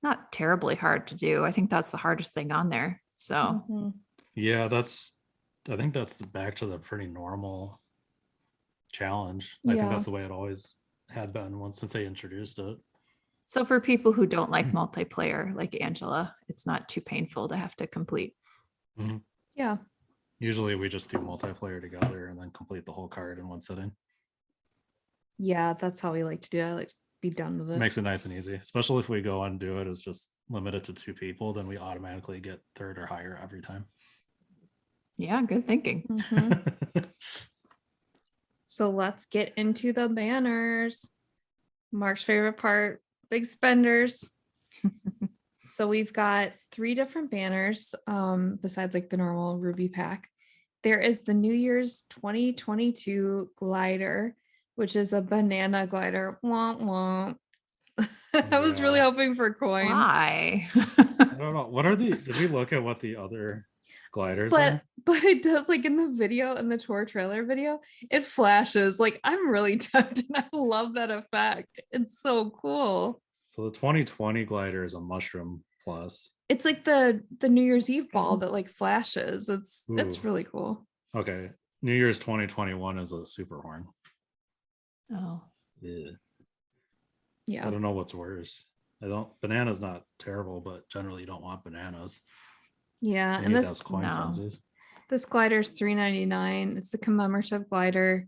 Not terribly hard to do. I think that's the hardest thing on there. So Mhm. Yeah, I think that's back to the pretty normal challenge. I think Yeah. that's the way it always had been since they introduced it. so for people who don't like multiplayer like Angela, it's not too painful to have to complete. Yeah. Usually we just do multiplayer together and then complete the whole card in one sitting. Yeah, that's how we like to do it. I like to be done with it. Makes it nice and easy, especially if we go and do it as just limited to 2 people, then we automatically get 3rd or higher every time. Yeah, good thinking. Mhm. So let's get into the banners. Mark's favorite part, big spenders. So we've got 3 different banners besides like the normal ruby pack. There is the New Year's 2022 glider, which is a banana glider. Womp womp. I was really Yeah. hoping for coin. Why? I don't know. What are did we look at what the other gliders are? But it does, like in the video, in the tour trailer video, it flashes. Like I'm really tempted. I love that effect. It's so cool. So the 2020 glider is a mushroom plus. It's like the New Year's Eve ball cool. that like flashes. It's Ooh. really cool. Okay. New Year's 2021 is a super horn. Oh, Yeah. I Yeah. don't know what's worse. Banana's not terrible, but generally you don't want bananas. Yeah. You And need this those coin No. frenzies. this glider is $3.99. It's the commemorative glider.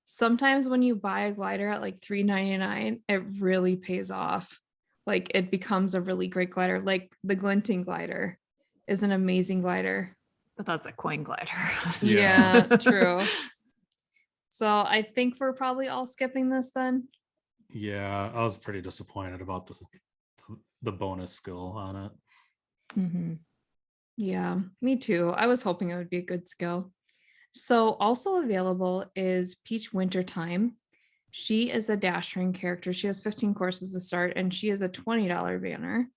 Sometimes when you buy a glider at like $3.99, it really pays off. Like it becomes a really great glider. Like the glinting glider is an amazing glider. but that's a coin glider. Yeah, true. So I think we're probably all skipping this then. Yeah, I was pretty disappointed about the bonus skill on it. Mhm. Yeah, me too. I was hoping it would be a good skill. So also available is Peach Wintertime. She is a dash ring character. She has 15 courses to start, and she is a $20 banner.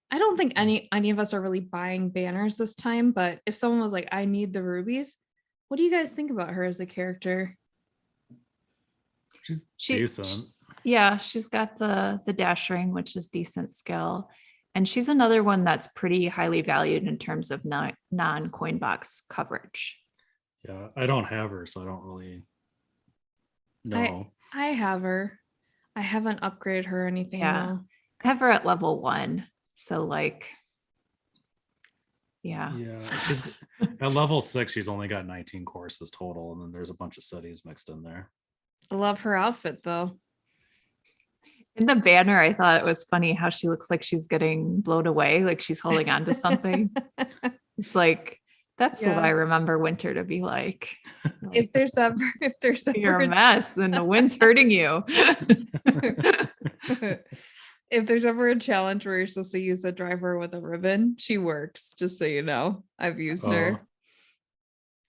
I don't think any of us are really buying banners this time, but if someone was like, I need the rubies, what do you guys think about her as a character? She's She- decent. Yeah, she's got the dash ring, which is decent skill. And she's another one that's pretty highly valued in terms of non-coin box coverage. Yeah, I don't have her, so I don't really know. I have her. I haven't upgraded her or anything Yeah. though. I have her at level 1. So like, yeah. Yeah, she's at level 6. She's only got 19 courses total, and then there's a bunch of cities mixed in there. I love her outfit though. In the banner, I thought it was funny how she looks like she's getting blown away, like she's holding on to something. It's like, that's what Yeah. I remember winter to be like. If there's ever You're a mess and the wind's hurting you. if there's ever a challenge where you're supposed to use a driver with a ribbon, she works, just so you know. I've used her. Oh,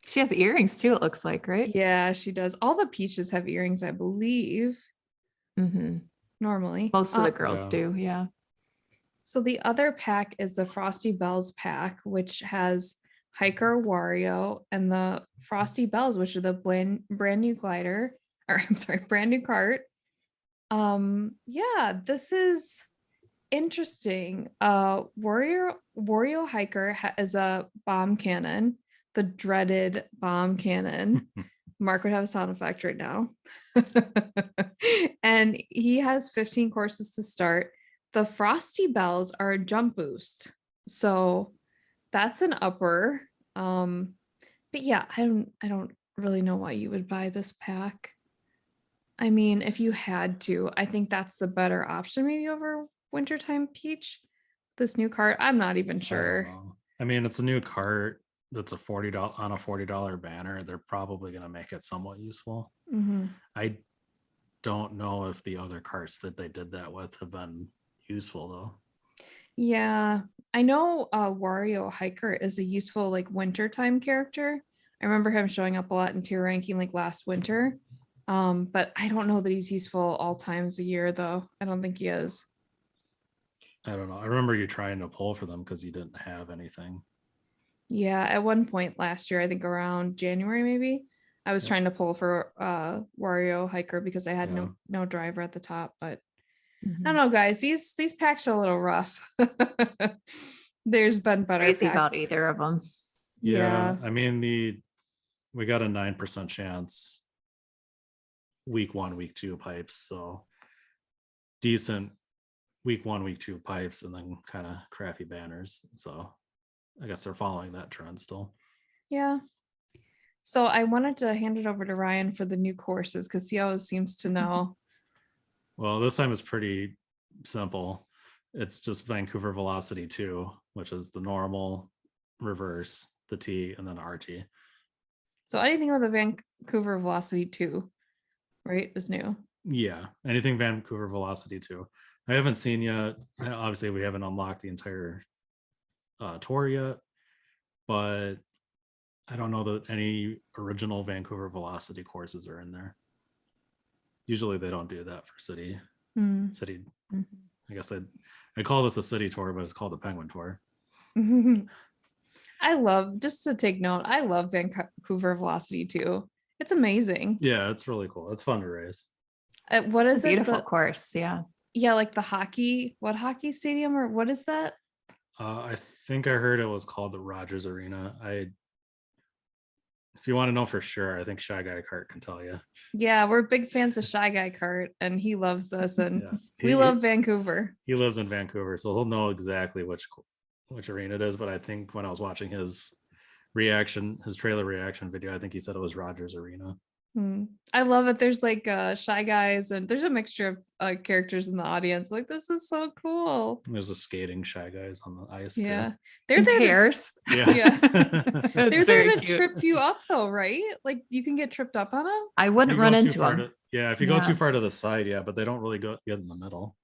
She has earrings too, it looks like, right? Yeah, she does. All the peaches have earrings, I believe, Mm-hmm. normally. Most of the girls Yeah. do, yeah. So the other pack is the Frosty Bells pack, which has Hiker Wario and the Frosty Bells, which are the brand new glider, or I'm sorry, brand new cart. Yeah, this is interesting. Wario Hiker is a bomb cannon, the dreaded bomb cannon. Mark would have a sound effect right now. And he has 15 courses to start. The Frosty Bells are a jump boost. So that's an upper. But yeah, I don't really know why you would buy this pack. I mean, if you had to, I think that's the better option maybe over Wintertime Peach. This new cart, I'm not even I don't sure. know. I mean, it's a new cart that's a $40 on a $40 banner. They're probably going to make it somewhat useful. Mhm. I don't know if the other carts that they did that with have been useful though. Yeah, I know Wario Hiker is a useful like wintertime character. I remember him showing up a lot in tier ranking like last winter. But I don't know that he's useful all times a year though. I don't think he is. I don't know. I remember you trying to pull for them because you didn't have anything. Yeah, at one point last year, I think around January maybe, I was Yep. trying to pull for Wario Hiker because I had Yeah. no driver at the top, but I Mhm. don't know, guys. These packs are a little rough. There's been better Crazy packs. about either of them. Yeah. I mean, we got a 9% chance week 1, week 2 pipes. So decent week 1, week 2 pipes, and then kind of crappy banners. So I guess they're following that trend still. Yeah. So I wanted to hand it over to Ryan for the new courses because he always seems to know. Well, this time it's pretty simple. It's just Vancouver Velocity 2, which is the normal, reverse, the T, and then RT. So anything with a Vancouver Velocity 2, right, is new. Yeah, anything Vancouver Velocity 2. I haven't seen yet. Obviously, we haven't unlocked the entire tour yet, but I don't know that any original Vancouver Velocity courses are in there. Usually they don't do that for city. Hmm. City. Mhm. I guess I call this a city tour, but it's called the Penguin Tour. I love, just to take note, I love Vancouver Velocity too. It's amazing. Yeah, it's really cool. It's fun to race. What It's is a it? beautiful course. Yeah. Yeah, like the hockey, what hockey stadium or what is that? I think I heard it was called the Rogers Arena. If you want to know for sure, I think Shy Guy Kart can tell you. Yeah, we're big fans of Shy Guy Kart and he loves this and Yeah, we love Vancouver. he lives in Vancouver, so he'll know exactly which arena it is. But I think when I was watching his trailer reaction video, I think he said it was Rogers Arena. I love it. There's like Shy Guys and there's a mixture of characters in the audience. Like, this is so cool. There's the skating Shy Guys on the ice. Yeah. Too. They're And there to, pairs. Yeah. Yeah. It's they're there very to cute. trip you up though, right? Like you can get tripped up on them. I If wouldn't you run go too into far them. if you go Yeah. too far to the side, yeah, but they don't really get in the middle.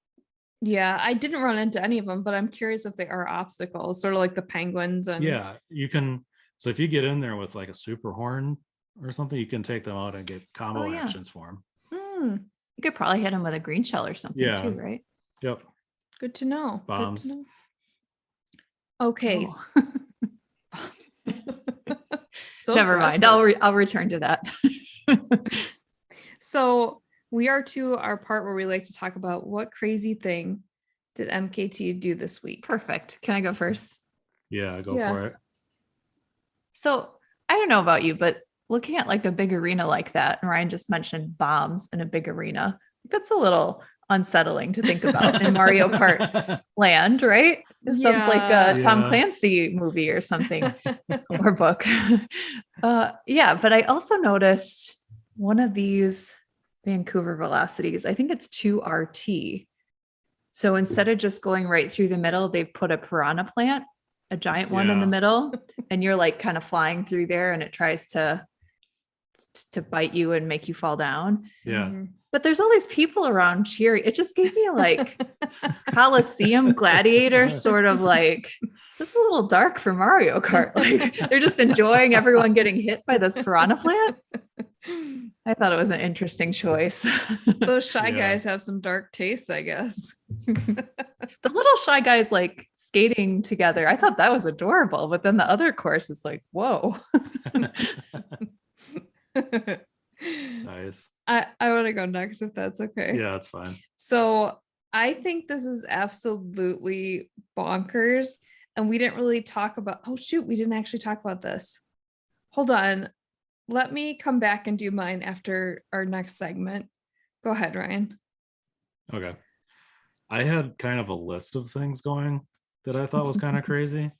Yeah, I didn't run into any of them, but I'm curious if they are obstacles, sort of like the penguins and Yeah, you can. So if you get in there with like a super horn or something, you can take them out and get combo yeah. actions for them. You could probably hit them with a green shell or something Yeah. too, right? Yep. Good to know. Bombs. Good to know. Okay. Oh. So Never mind. aggressive. I'll return to that. So we are to our part where we like to talk about what crazy thing did MKT do this week. Perfect. Can I go first? Yeah, go Yeah. for it. So I don't know about you, but looking at like a big arena like that, and Ryan just mentioned bombs in a big arena, that's a little unsettling to think about in Mario Kart land, right? It sounds like a Tom Yeah. Clancy movie or something or book. Yeah, but I also noticed one of these Vancouver Velocities, I think it's 2RT. So instead of just going right through the middle, they've put a piranha plant, a giant one in the Yeah. middle, and you're like kind of flying through there and it tries to bite you and make you fall down. Yeah. Mhm. But there's all these people around cheering. It just gave me like Coliseum gladiator sort of like, this is a little dark for Mario Kart. Like they're just enjoying everyone getting hit by this piranha plant. I thought it was an interesting choice. Those Shy Yeah. Guys have some dark tastes, I guess. The little Shy Guys like skating together. I thought that was adorable, but then the other course is like, whoa. Nice. I want to go next if that's okay. Yeah, that's fine. So I think this is absolutely bonkers. And we didn't really talk about, oh shoot, we didn't actually talk about this. Hold on. Let me come back and do mine after our next segment. Go ahead, Ryan. Okay. I had kind of a list of things going that I thought was kind of crazy.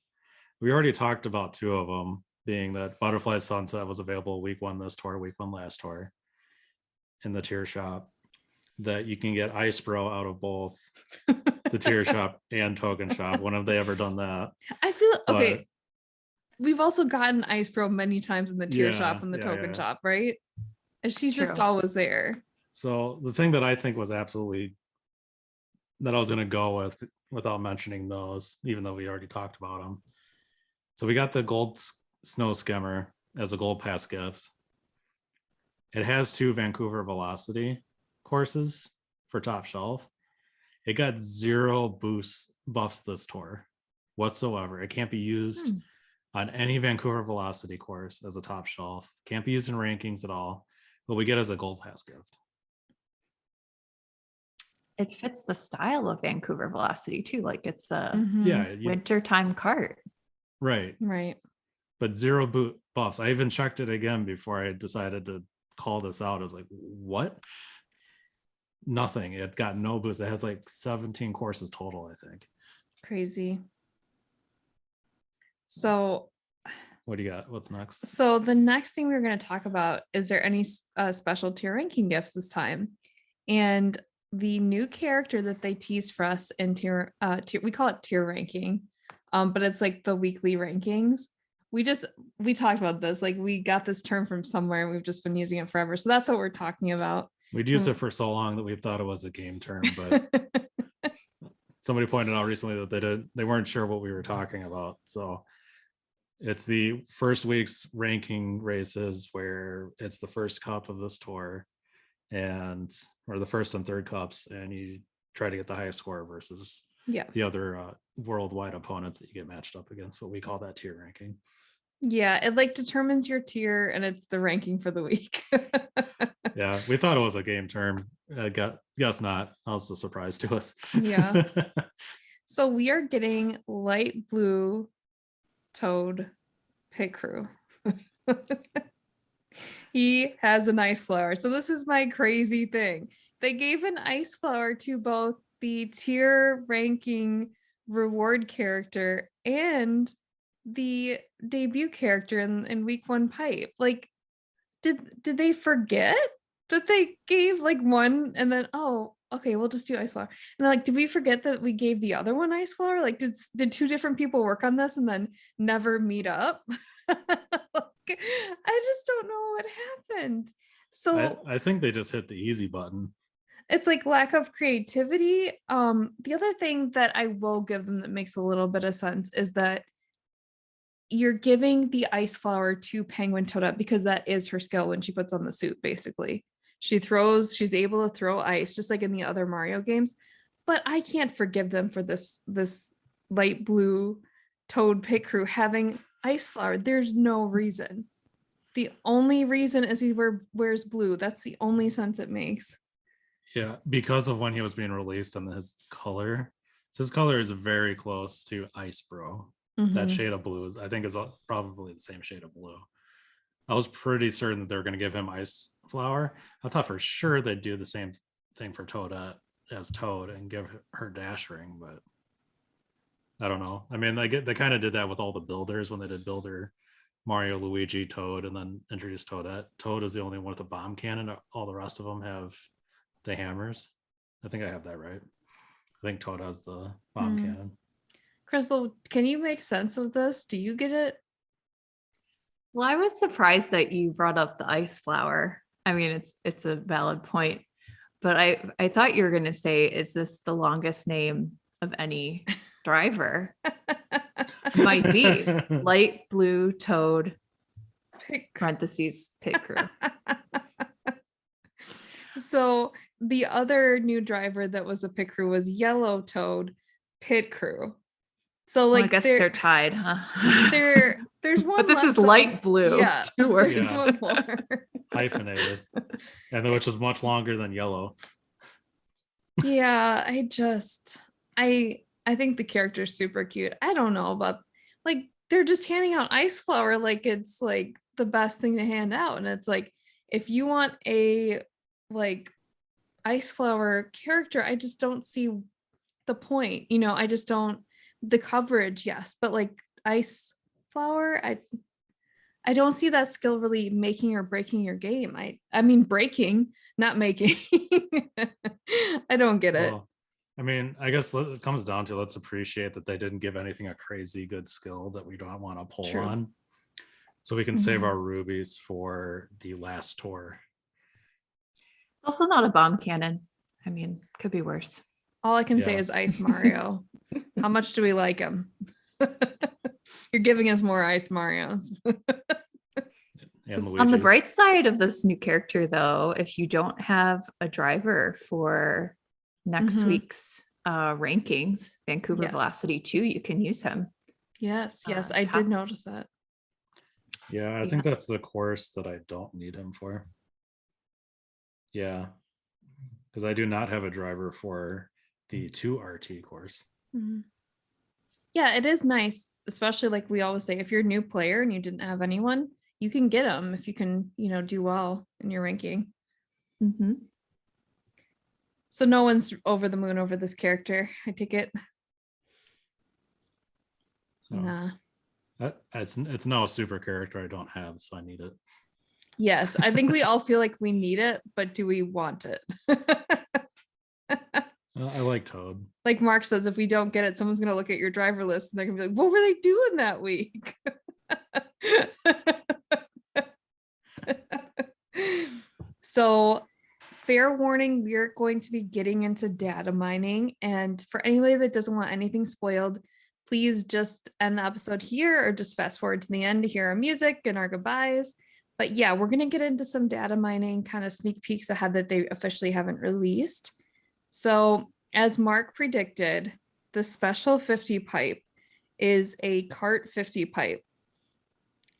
We already talked about two of them, being that Butterfly Sunset was available week 1 this tour, week 1 last tour. in the tier shop that you can get Ice Bro out of both the tier shop and token shop. When have they ever done that? I feel okay. But- We've also gotten Ice Bro many times in the tier shop and the token yeah. shop, right? And she's just True. always there. So the thing that I think was absolutely that I was going to go with without mentioning those, even though we already talked about them. So we got the gold snow skimmer as a gold pass gift. It has 2 Vancouver Velocity courses for top shelf. It got 0 buffs this tour whatsoever. It can't be used on any Vancouver Velocity course as a top shelf. Can't be used in rankings at all. But we get as a gold pass gift. It fits the style of Vancouver Velocity too. Like it's a Mhm. Yeah, wintertime cart. right. Right. But 0 buffs. I even checked it again before I decided to call this out. I was like, what? Nothing. It got no boost. It has like 17 courses total, I think. Crazy. So What do you got? What's next? So the next thing we're going to talk about is there any special tier ranking gifts this time? And the new character that they teased for us in tier we call it tier ranking, but it's like the weekly rankings. We talked about this, like we got this term from somewhere and we've just been using it forever. So that's what we're talking about. We'd used it for so long that we thought it was a game term, but somebody pointed out recently that they weren't sure what we were talking about. So it's the first week's ranking races where it's the first cup of this tour or the first and third cups, and you try to get the highest score versus the other worldwide opponents that you get matched up against. What we call that tier ranking. Yeah, it like determines your tier and it's the ranking for the week. Yeah, we thought it was a game term. Guess not. That was a surprise to us. Yeah. So we are getting light blue Toad pit crew. He has an ice flower. So this is my crazy thing. They gave an ice flower to both the tier ranking reward character and the debut character in week 1 pipe. Like, did they forget that they gave like one and then okay, we'll just do ice flower. And like, did we forget that we gave the other one ice flower? Like, did 2 different people work on this and then never meet up? I just don't know what happened. So I think they just hit the easy button. it's like lack of creativity. The other thing that I will give them that makes a little bit of sense is that you're giving the ice flower to Penguin Toadette because that is her skill when she puts on the suit, basically. She's able to throw ice just like in the other Mario games. But I can't forgive them for this light blue Toad pit crew having ice flower. There's no reason. The only reason is he wears blue. That's the only sense it makes. Yeah, because of when he was being released and his color. So his color is very close to Ice Bro. That shade of blue I think is probably the same shade of blue. I was pretty certain that they were going to give him Ice Flower. I thought for sure they'd do the same thing for Toadette as Toad and give her Dash Ring, but I don't know. I mean, they kind of did that with all the builders when they did Builder, Mario, Luigi, Toad, and then introduced Toadette. Toad is the only one with a bomb cannon. All the rest of them have the hammers. I think I have that right. I think Toad has the bomb cannon. Kristal, can you make sense of this? Do you get it? Well, I was surprised that you brought up the ice flower. I mean, it's a valid point, but I thought you were going to say, is this the longest name of any driver? Might be light blue Toad parentheses pit crew. So the other new driver that was a pit crew was yellow Toad pit crew. So like I guess they're tied, huh? There's one, but this is light blue. Yeah, 2 words. there's one more. Hyphenated, and which is much longer than yellow. Yeah, I think the character's super cute. I don't know about like they're just handing out ice flower like it's like the best thing to hand out, and it's like if you want a like ice flower character, I just don't see the point. I just don't. The coverage, yes, but like ice flower, I I don't see that skill really making or breaking your game. I mean breaking, not making. I don't get it. Well, I mean, I guess it comes down to let's appreciate that they didn't give anything a crazy good skill that we don't want to pull True. on. So we can save Mhm. our rubies for the last tour. It's also not a bomb cannon. I mean, could be worse. All I can say Yeah. is Ice Mario. How much do we like him? You're giving us more Ice Marios. And On the Luigi's. bright side of this new character, though, if you don't have a driver for next Mhm. week's rankings, Vancouver Yes. Velocity 2, you can use him. Yes, yes, I top- did notice that. Yeah, I Yeah. think that's the course that I don't need him for. Yeah. Because I do not have a driver for the 2RT course. Mhm. Yeah, it is nice, especially like we always say, if you're a new player and you didn't have anyone, you can get them if you can, do well in your ranking. Mm-hmm. So no one's over the moon over this character. I take it. No. Nah. It's no super character I don't have, so I need it. Yes, I think we all feel like we need it, but do we want it? I like Toad. Like Mark says, if we don't get it, someone's gonna look at your driver list and they're gonna be like, "What were they doing that week?" So, fair warning, we're going to be getting into data mining, and for anybody that doesn't want anything spoiled, please just end the episode here or just fast forward to the end to hear our music and our goodbyes. But yeah, we're going to get into some data mining kind of sneak peeks ahead that they officially haven't released. So, as Mark predicted, the special 50 pipe is a Kart 50 pipe.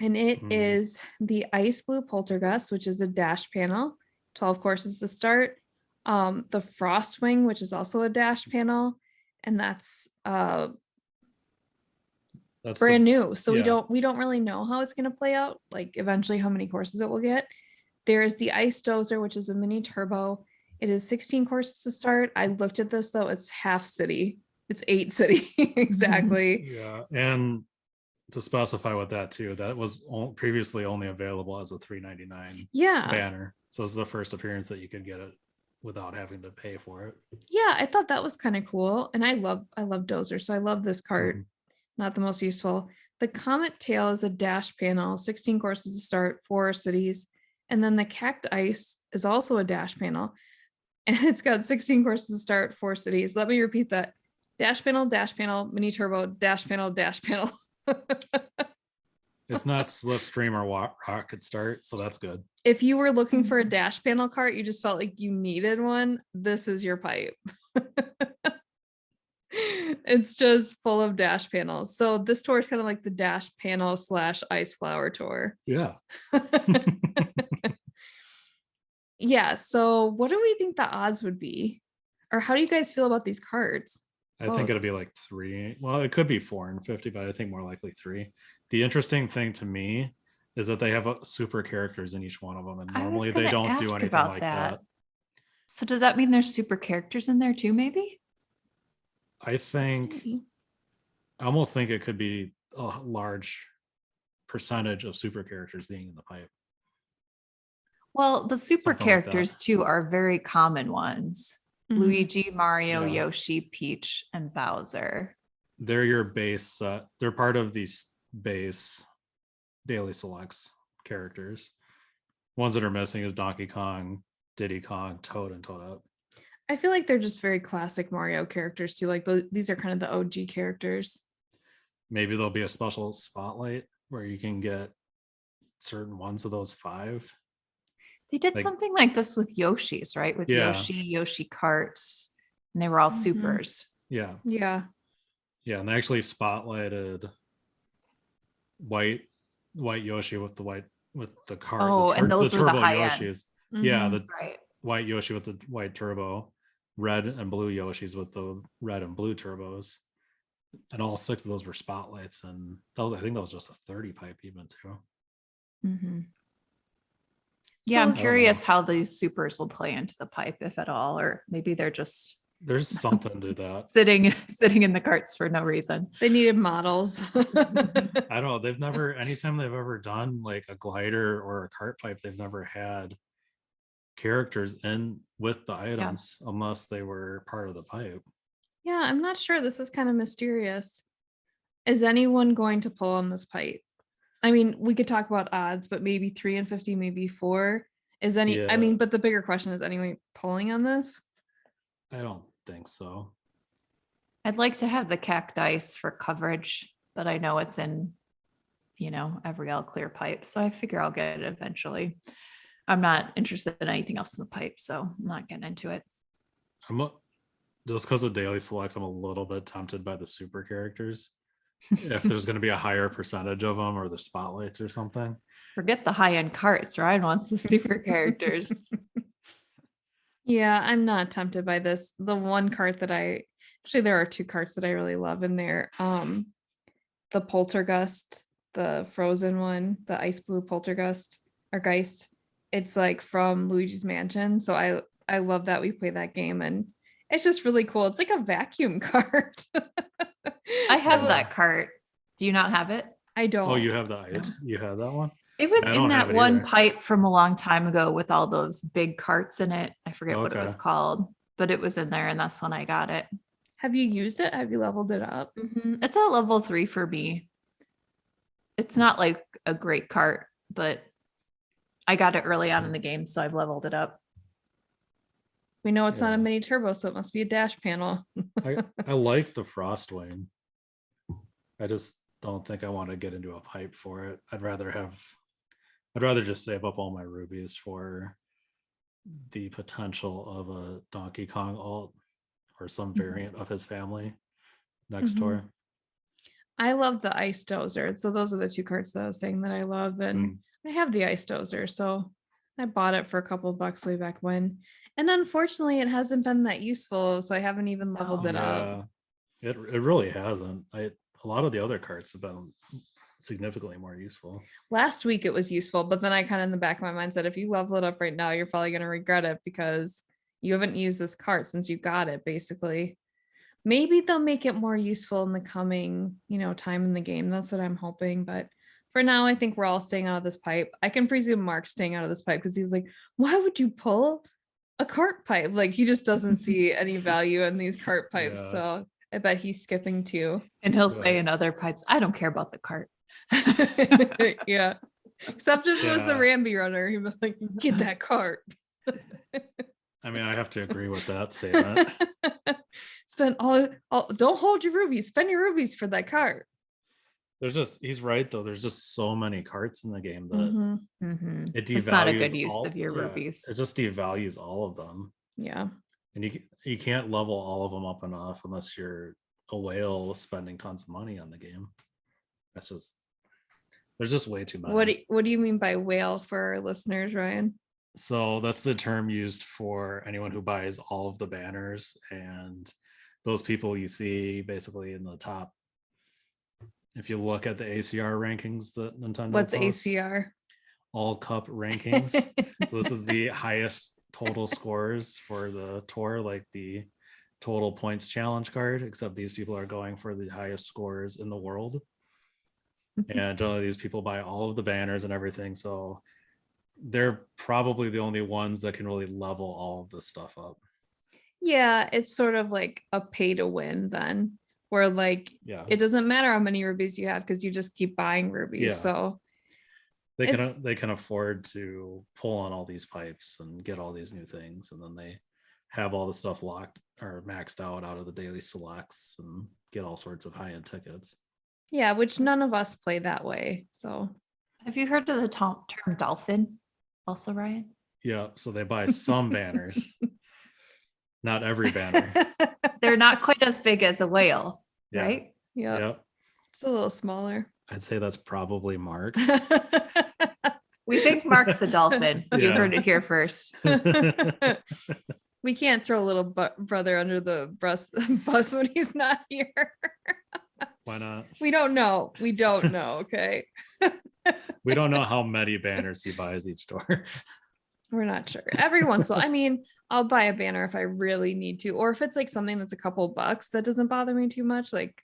And it is the Ice Blue Poltergust, which is a dash panel, 12 courses to start. The Frostwing, which is also a dash panel, and that's brand new. So we don't really know how it's going to play out, like eventually how many courses it will get. There's the Ice Dozer, which is a mini turbo. It is 16 courses to start. I looked at this though, it's half city. It's 8 city exactly. Yeah, and to specify with that too, that was previously only available as a $3.99 banner. So this is the first appearance that you could get it without having to pay for it. Yeah, I thought that was kind of cool. And I love Dozer, so I love this cart. Mhm. Not the most useful. The Comet Tail is a dash panel, 16 courses to start, 4 cities. And then the Cacti Ice is also a dash panel. And it's got 16 courses to start, 4 cities. Let me repeat that. Dash panel, mini turbo, dash panel, dash panel. It's not Slipstream or Rocket Start, so that's good. If you were looking for a dash panel cart, you just felt like you needed one, this is your pipe. It's just full of dash panels. So this tour is kind of like the dash panel / ice flower tour. Yeah. Yeah. So what do we think the odds would be? Or how do you guys feel about these cards? I think it'll be like 3. Well, it could be 4 and 50, but I think more likely 3. The interesting thing to me is that they have super characters in each one of them, and normally they don't do anything like that. So does that mean there's super characters in there too, maybe? I almost think it could be a large percentage of super characters being in the pipe. Well, the super Something like characters too are very common ones. Mhm. Luigi, Mario, Yeah. Yoshi, Peach, and Bowser. They're your base. They're part of these base daily selects characters. Ones that are missing is Donkey Kong, Diddy Kong, Toad, and Toadette. I feel like they're just very classic Mario characters too. Like these are kind of the OG characters. Maybe there'll be a special spotlight where you can get certain ones of those 5. They did Like- something like this with Yoshi's, right? With Yeah. Yoshi Karts, and they were all Mhm. supers. Yeah. Yeah. Yeah, and they actually spotlighted white Yoshi with the cart. Oh, and those were the turbo high Yoshis. ends. Yeah, Mhm. the Right. white Yoshi with the white turbo, red and blue Yoshis with the red and blue turbos, and all 6 of those were spotlights. And I think that was just a 30 pipe even too. Mm-hmm. Yeah, So- I'm curious how these supers will play into the pipe, if at all, or maybe they're just There's something to that. sitting in the carts for no reason. They needed models. I don't know. They've never, anytime they've ever done like a glider or a cart pipe, they've never had characters in with the items unless they were part of the pipe. Yeah, I'm not sure. This is kind of mysterious. Is anyone going to pull on this pipe? I mean, we could talk about odds, but maybe 3 and 50, maybe 4. Is any, I Yeah. mean, but the bigger question is anyone pulling on this? I don't think so. I'd like to have the cacti for coverage, but I know it's in, every all clear pipe. So I figure I'll get it eventually. I'm not interested in anything else in the pipe, so I'm not getting into it. Just because of daily selects, I'm a little bit tempted by the super characters. If there's going to be a higher percentage of them or the spotlights or something. Forget the high-end carts. Ryan wants the super characters. Yeah, I'm not tempted by this. The one cart that actually there are 2 carts that I really love in there. The Poltergust, the frozen one, the ice blue Poltergust or Geist. It's like from Luigi's Mansion. So I love that we play that game and it's just really cool. It's like a vacuum cart. I have that cart. Do you not have it? I don't. Oh, you have you have that one? It was I in don't have that it one either. pipe from a long time ago with all those big carts in it. I forget what it Okay. was called, but it was in there and that's when I got it. Have you used it? Have you leveled it up? It's a level 3 for me. It's not like a great cart, but I got it early on in the game, so I've leveled it up. We know it's not a Yeah. mini turbo, so it must be a dash panel. I like the Frostwing. I just don't think I want to get into a pipe for it. I'd rather just save up all my rubies for the potential of a Donkey Kong alt or some variant of his family next Mhm. tour. I love the ice dozer. So those are the 2 carts that I was saying that I love. And I have the ice dozer. So I bought it for a couple of bucks way back when. And unfortunately, it hasn't been that useful. So I haven't even leveled it up. It really hasn't. A lot of the other carts have been significantly more useful. Last week it was useful, but then I kind of in the back of my mind said, if you level it up right now, you're probably going to regret it because you haven't used this cart since you got it, basically. Maybe they'll make it more useful in the coming, time in the game. That's what I'm hoping. But for now, I think we're all staying out of this pipe. I can presume Mark's staying out of this pipe because he's like, why would you pull a cart pipe? Like he just doesn't see any value in these cart pipes. Yeah. So I bet he's skipping too. And he'll say in other pipes, I don't care about the cart. Yeah. Except if it was the Yeah. Ramby runner, he was like, get that cart. I mean, I have to agree with that statement. Spend all don't hold your rubies, spend your rubies for that cart. He's right though. There's just so many carts in the game that Mhm. it devalues. It's not a good use of your rubies. It just devalues all of them. Yeah. And you can't level all of them up enough unless you're a whale spending tons of money on the game. There's just way too many. What do you mean by whale for our listeners, Ryan? So that's the term used for anyone who buys all of the banners and those people you see basically in the top. If you look at the ACR rankings that Nintendo What's posts, ACR? All Cup rankings. So this is the highest total scores for the tour, like the total points challenge card, except these people are going for the highest scores in the world. And these people buy all of the banners and everything. So they're probably the only ones that can really level all of this stuff up. Yeah, it's sort of like a pay to win then, where like it doesn't matter how many rubies you have because you just keep buying rubies. Yeah. So they can afford to pull on all these pipes and get all these new things, and then they have all the stuff locked or maxed out of the daily selects and get all sorts of high-end tickets. Yeah, which none of us play that way. So have you heard of the term dolphin also, Ryan? Yeah, so they buy some banners. Not every banner. They're not quite as big as a whale, Yeah. right? Yeah. It's a little smaller. I'd say that's probably Mark. We think Mark's a dolphin. You Yeah. heard it here first. We can't throw a little brother under the bus when he's not here. Why not? We don't know. Okay. We don't know how many banners he buys each tour. We're not sure. Every once in a while, I mean, I'll buy a banner if I really need to, or if it's like something that's a couple bucks, that doesn't bother me too much. Like,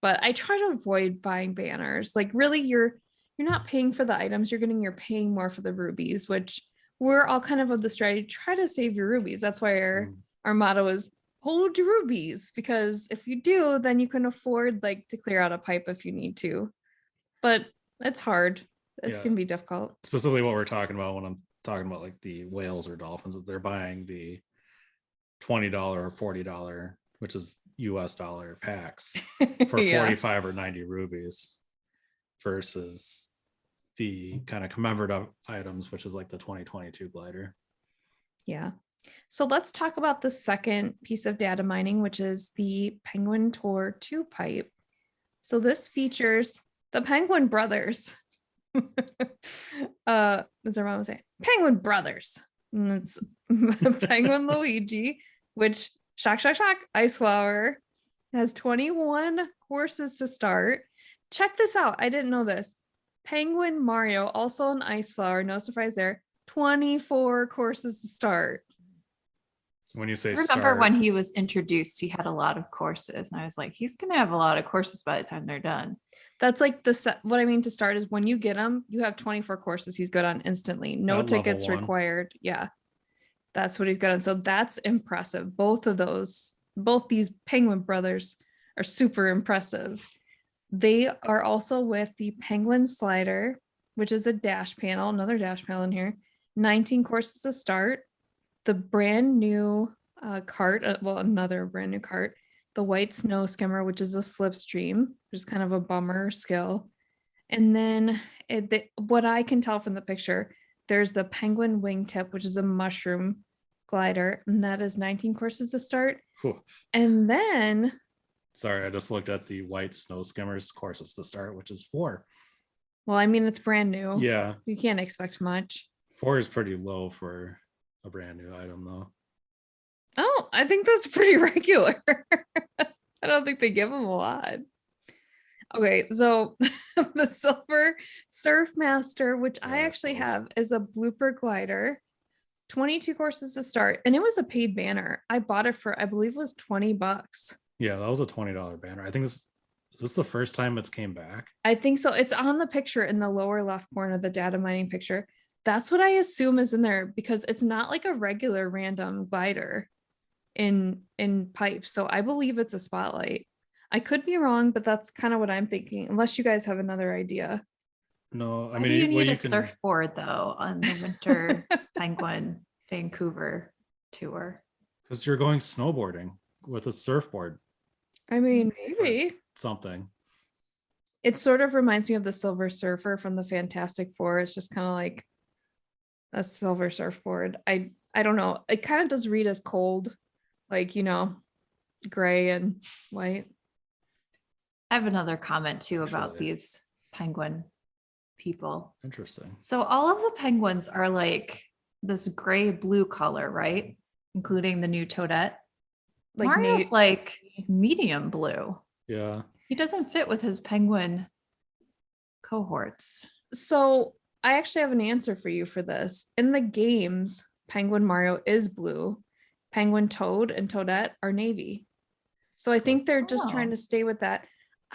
but I try to avoid buying banners. Like, really, you're not paying for the items you're paying more for the rubies, which we're all kind of the strategy, try to save your rubies. That's why our motto is hold your rubies, because if you do, then you can afford like to clear out a pipe if you need to. But it's hard. It can be difficult. Specifically what we're talking about when I'm talking about like the whales or dolphins, that they're buying the $20 or $40, which is US dollar packs for 45 or 90 rubies versus the kind of commemorative items, which is like the 2022 glider. Yeah. So let's talk about the second piece of data mining, which is the Penguin Tour 2 pipe. So this features the Penguin Brothers. As everyone was saying, Penguin Brothers. And it's Penguin Luigi, which shock, Ice Flower has 21 courses to start. Check this out. I didn't know this. Penguin Mario, also an Ice Flower, no surprise there. 24 courses to start. When you say remember when he was introduced, he had a lot of courses, and I was like, he's gonna have a lot of courses by the time they're done. That's like what I mean to start is when you get him, you have 24 courses he's good on instantly. No tickets required. Yeah. That's what he's good on. So that's impressive. Both these Penguin Brothers are super impressive. They are also with the Penguin Slider, which is a dash panel, another dash panel in here. 19 courses to start. The brand new Kart, another brand new Kart. The White Snow Skimmer, which is a slipstream, which is kind of a bummer skill. And then what I can tell from the picture, there's the Penguin Wingtip, which is a mushroom glider, and that is 19 courses to start. Whew. And then sorry, I just looked at the White Snow Skimmers courses to start, which is 4. Well, I mean, it's brand new. Yeah. You can't expect much. 4 is pretty low for a brand new item though. Oh, I think that's pretty regular. I don't think they give them a lot. Okay, so the Silver Surfmaster, which I actually have, is a blooper glider. 22 courses to start, and it was a paid banner. I bought it for, I believe it was $20. Yeah, that was a $20 banner. I think is this the first time it's came back? I think so. It's on the picture in the lower left corner, the data mining picture. That's what I assume is in there, because it's not like a regular random glider in pipes. So I believe it's a spotlight. I could be wrong, but that's kind of what I'm thinking, unless you guys have another idea. No, I Why mean, do you need a surfboard though on the Winter Penguin Vancouver tour? Because you're going snowboarding with a surfboard. I mean, maybe something. It sort of reminds me of the Silver Surfer from the Fantastic Four. It's just kind of like a silver surfboard. I don't know. It kind of does read as cold, like, gray and white. I have another comment too about these penguin people. Interesting. So all of the penguins are like this gray blue color, right? Including the new Toadette. Like Mario's like medium blue. Yeah. He doesn't fit with his penguin cohorts. So I actually have an answer for you for this. In the games, Penguin Mario is blue. Penguin Toad and Toadette are navy. So I think they're just trying to stay with that.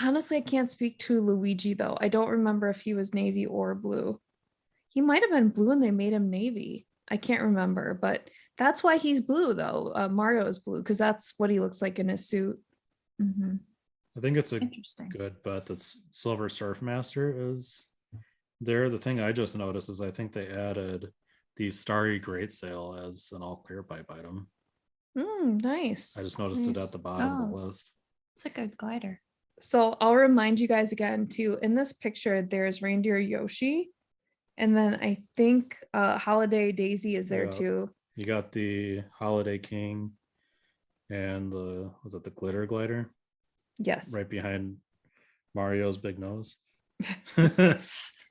Honestly, I can't speak to Luigi though. I don't remember if he was navy or blue. He might have been blue and they made him navy. I can't remember, but that's why he's blue though. Mario is blue because that's what he looks like in his suit. Mm-hmm. I think it's a good bet that Silver Surfmaster is there. The thing I just noticed is I think they added the Starry Great Sail as an all clear pipe item. Nice. I just noticed it at the bottom of the list. It's like a glider. So I'll remind you guys again too, in this picture, there's Reindeer Yoshi. And then I think Holiday Daisy is there too. You got the Holiday King and was it the Glitter Glider? Yes. Right behind Mario's big nose.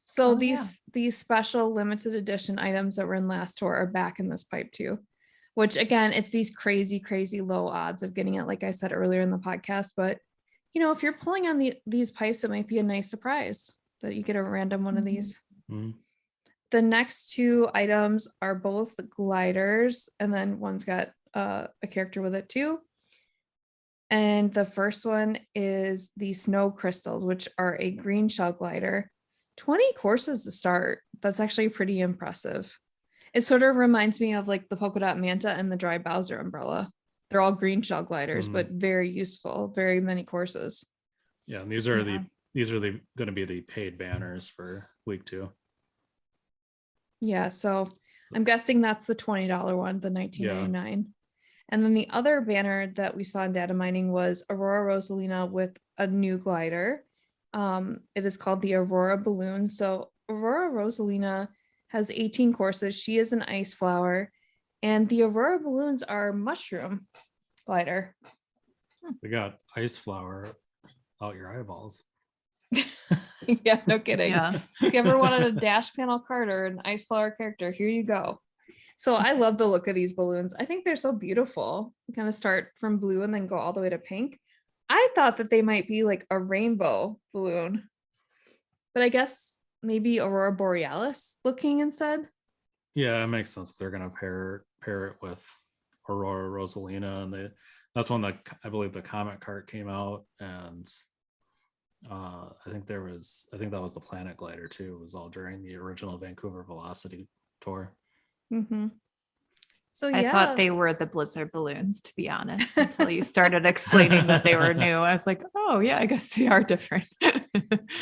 So these special limited edition items that were in last tour are back in this pipe too, which again, it's these crazy, crazy low odds of getting it, like I said earlier in the podcast. But if you're pulling on these pipes, it might be a nice surprise that you get a random one of these. Mm-hmm. The next two items are both gliders, and then one's got a character with it too. And the first one is the snow crystals, which are a green shell glider. 20 courses to start. That's actually pretty impressive. It sort of reminds me of like the polka dot manta and the dry Bowser umbrella. They're all green shell gliders, but very useful, very many courses. Yeah, and these are going to be the paid banners for week 2. Yeah, so I'm guessing that's the $20 one, the $19.99. And then the other banner that we saw in data mining was Aurora Rosalina with a new glider. It is called the Aurora Balloon. So Aurora Rosalina has 18 courses. She is an ice flower, and the Aurora Balloons are mushroom glider. We got ice flower out your eyeballs. Yeah, no kidding. Yeah. If you ever wanted a dash panel card or an ice flower character, here you go. So I love the look of these balloons. I think they're so beautiful. You kind of start from blue and then go all the way to pink. I thought that they might be like a rainbow balloon, but I guess maybe Aurora Borealis looking instead. Yeah, it makes sense. They're going to pair it with Aurora Rosalina, and that's when I believe the Comet Kart came out, and I think that was the Planet Glider too. It was all during the original Vancouver Velocity tour. Mm-hmm. So I thought they were the Blizzard balloons, to be honest, until you started explaining that they were new. I was like, oh yeah, I guess they are different.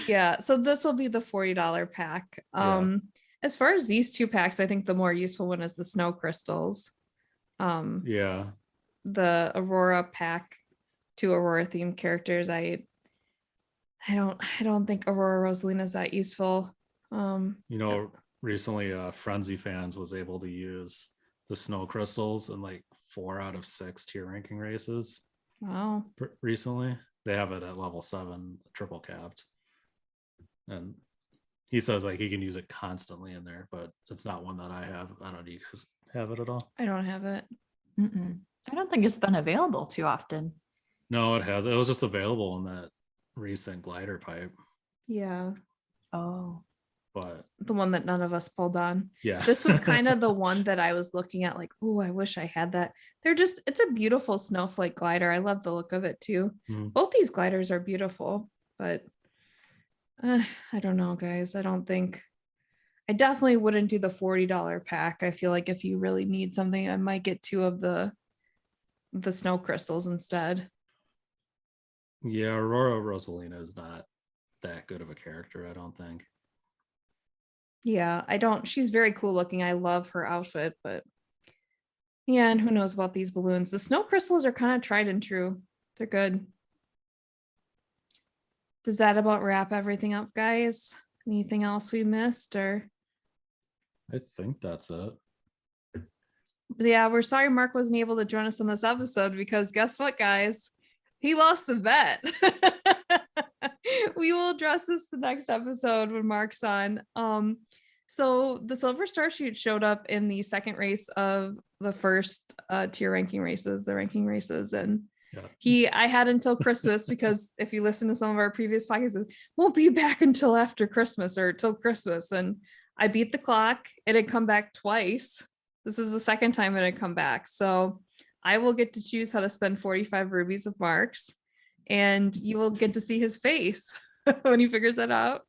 Yeah, so this will be the $40 pack. As far as these two packs, I think the more useful one is the snow crystals. Yeah. The Aurora pack, 2 Aurora themed characters. I don't think Aurora Rosalina is that useful. Recently Frenzy Fans was able to use the snow crystals in like 4 out of 6 tier ranking races. Wow. Recently they have it at level 7 triple capped, and he says like he can use it constantly in there, but it's not one that I have. I don't know, do you guys have it at all? I don't have it. I don't think it's been available too often. No, it has. It was just available in that recent glider pipe. Yeah. Oh, but the one that none of us pulled on. Yeah. This was kind of the one that I was looking at like, oh, I wish I had that. It's a beautiful snowflake glider. I love the look of it too. Both these gliders are beautiful, but I don't know, guys. I definitely wouldn't do the $40 pack. I feel like if you really need something, I might get 2 of the snow crystals instead. Yeah, Aurora Rosalina is not that good of a character, I don't think. Yeah, she's very cool looking. I love her outfit, but yeah, and who knows about these balloons. The snow crystals are kind of tried and true. They're good. Does that about wrap everything up, guys? Anything else we missed, or? I think that's it. Yeah, we're sorry Mark wasn't able to join us on this episode because guess what, guys? He lost the bet. We will address this the next episode when Mark's on. So the Silver Starchute showed up in the second race of the first tier ranking races, the ranking races, and I had until Christmas because if you listen to some of our previous podcasts, it won't be back until after Christmas or till Christmas. And I beat the clock. It had come back twice. This is the second time it had come back. So I will get to choose how to spend 45 rubies of Mark's, and you will get to see his face when he figures that out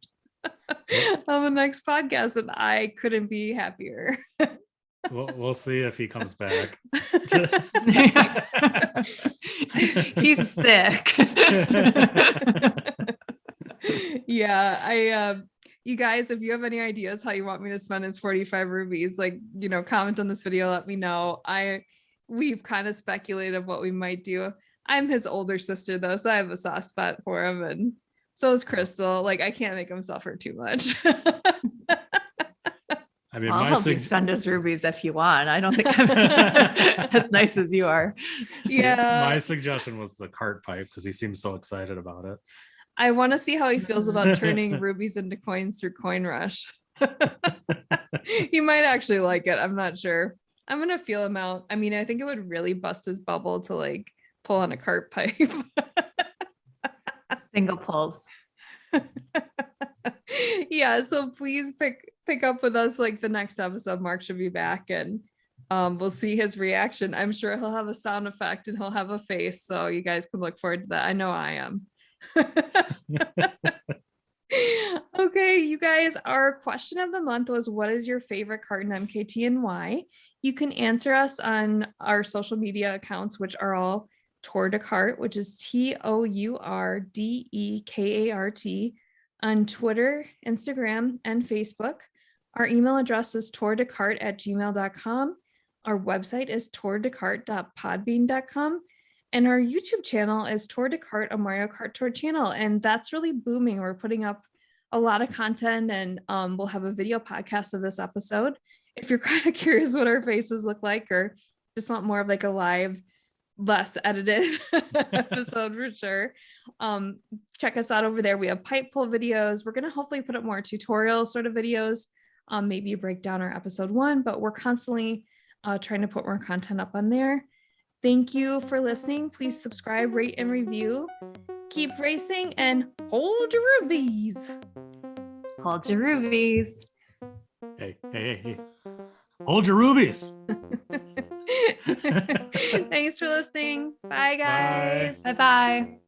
on the next podcast. And I couldn't be happier. We'll see if he comes back. He's sick. Yeah, you guys, if you have any ideas how you want me to spend his 45 rubies, comment on this video, let me know. We've kind of speculated what we might do. I'm his older sister though, so I have a soft spot for him, and so is Kristal. I can't make him suffer too much. I mean, I'll help you spend his rubies if you want. I don't think I'm as nice as you are. Yeah. My suggestion was the cart pipe because he seems so excited about it. I want to see how he feels about turning rubies into coins through Coin Rush. He might actually like it. I'm not sure. I'm gonna feel him out. I mean, I think it would really bust his bubble to pull on a cart pipe. Single pulls. Yeah, so please pick pick up with us like the next episode. Mark should be back and we'll see his reaction. I'm sure he'll have a sound effect and he'll have a face. So you guys can look forward to that. I know I am. Okay, you guys, our question of the month was, what is your favorite cart in MKT and why? You can answer us on our social media accounts, which are all Tour de Kart, which is TOURDEKART, on Twitter, Instagram, and Facebook. Our email address is tourdekart@gmail.com. Our website is tourdekart.podbean.com. And our YouTube channel is Tour de Kart, a Mario Kart Tour channel. And that's really booming. We're putting up a lot of content, and we'll have a video podcast of this episode. If you're kind of curious what our faces look like, or just want more of like a live, less edited episode for sure, check us out over there. We have pipe pull videos. We're going to hopefully put up more tutorial sort of videos, maybe break down our episode 1, but we're constantly trying to put more content up on there. Thank you for listening. Please subscribe, rate, and review. Keep racing and hold your rubies. Hold your rubies. Hey. Hold your rubies. Thanks for listening. Bye, guys. Bye-bye.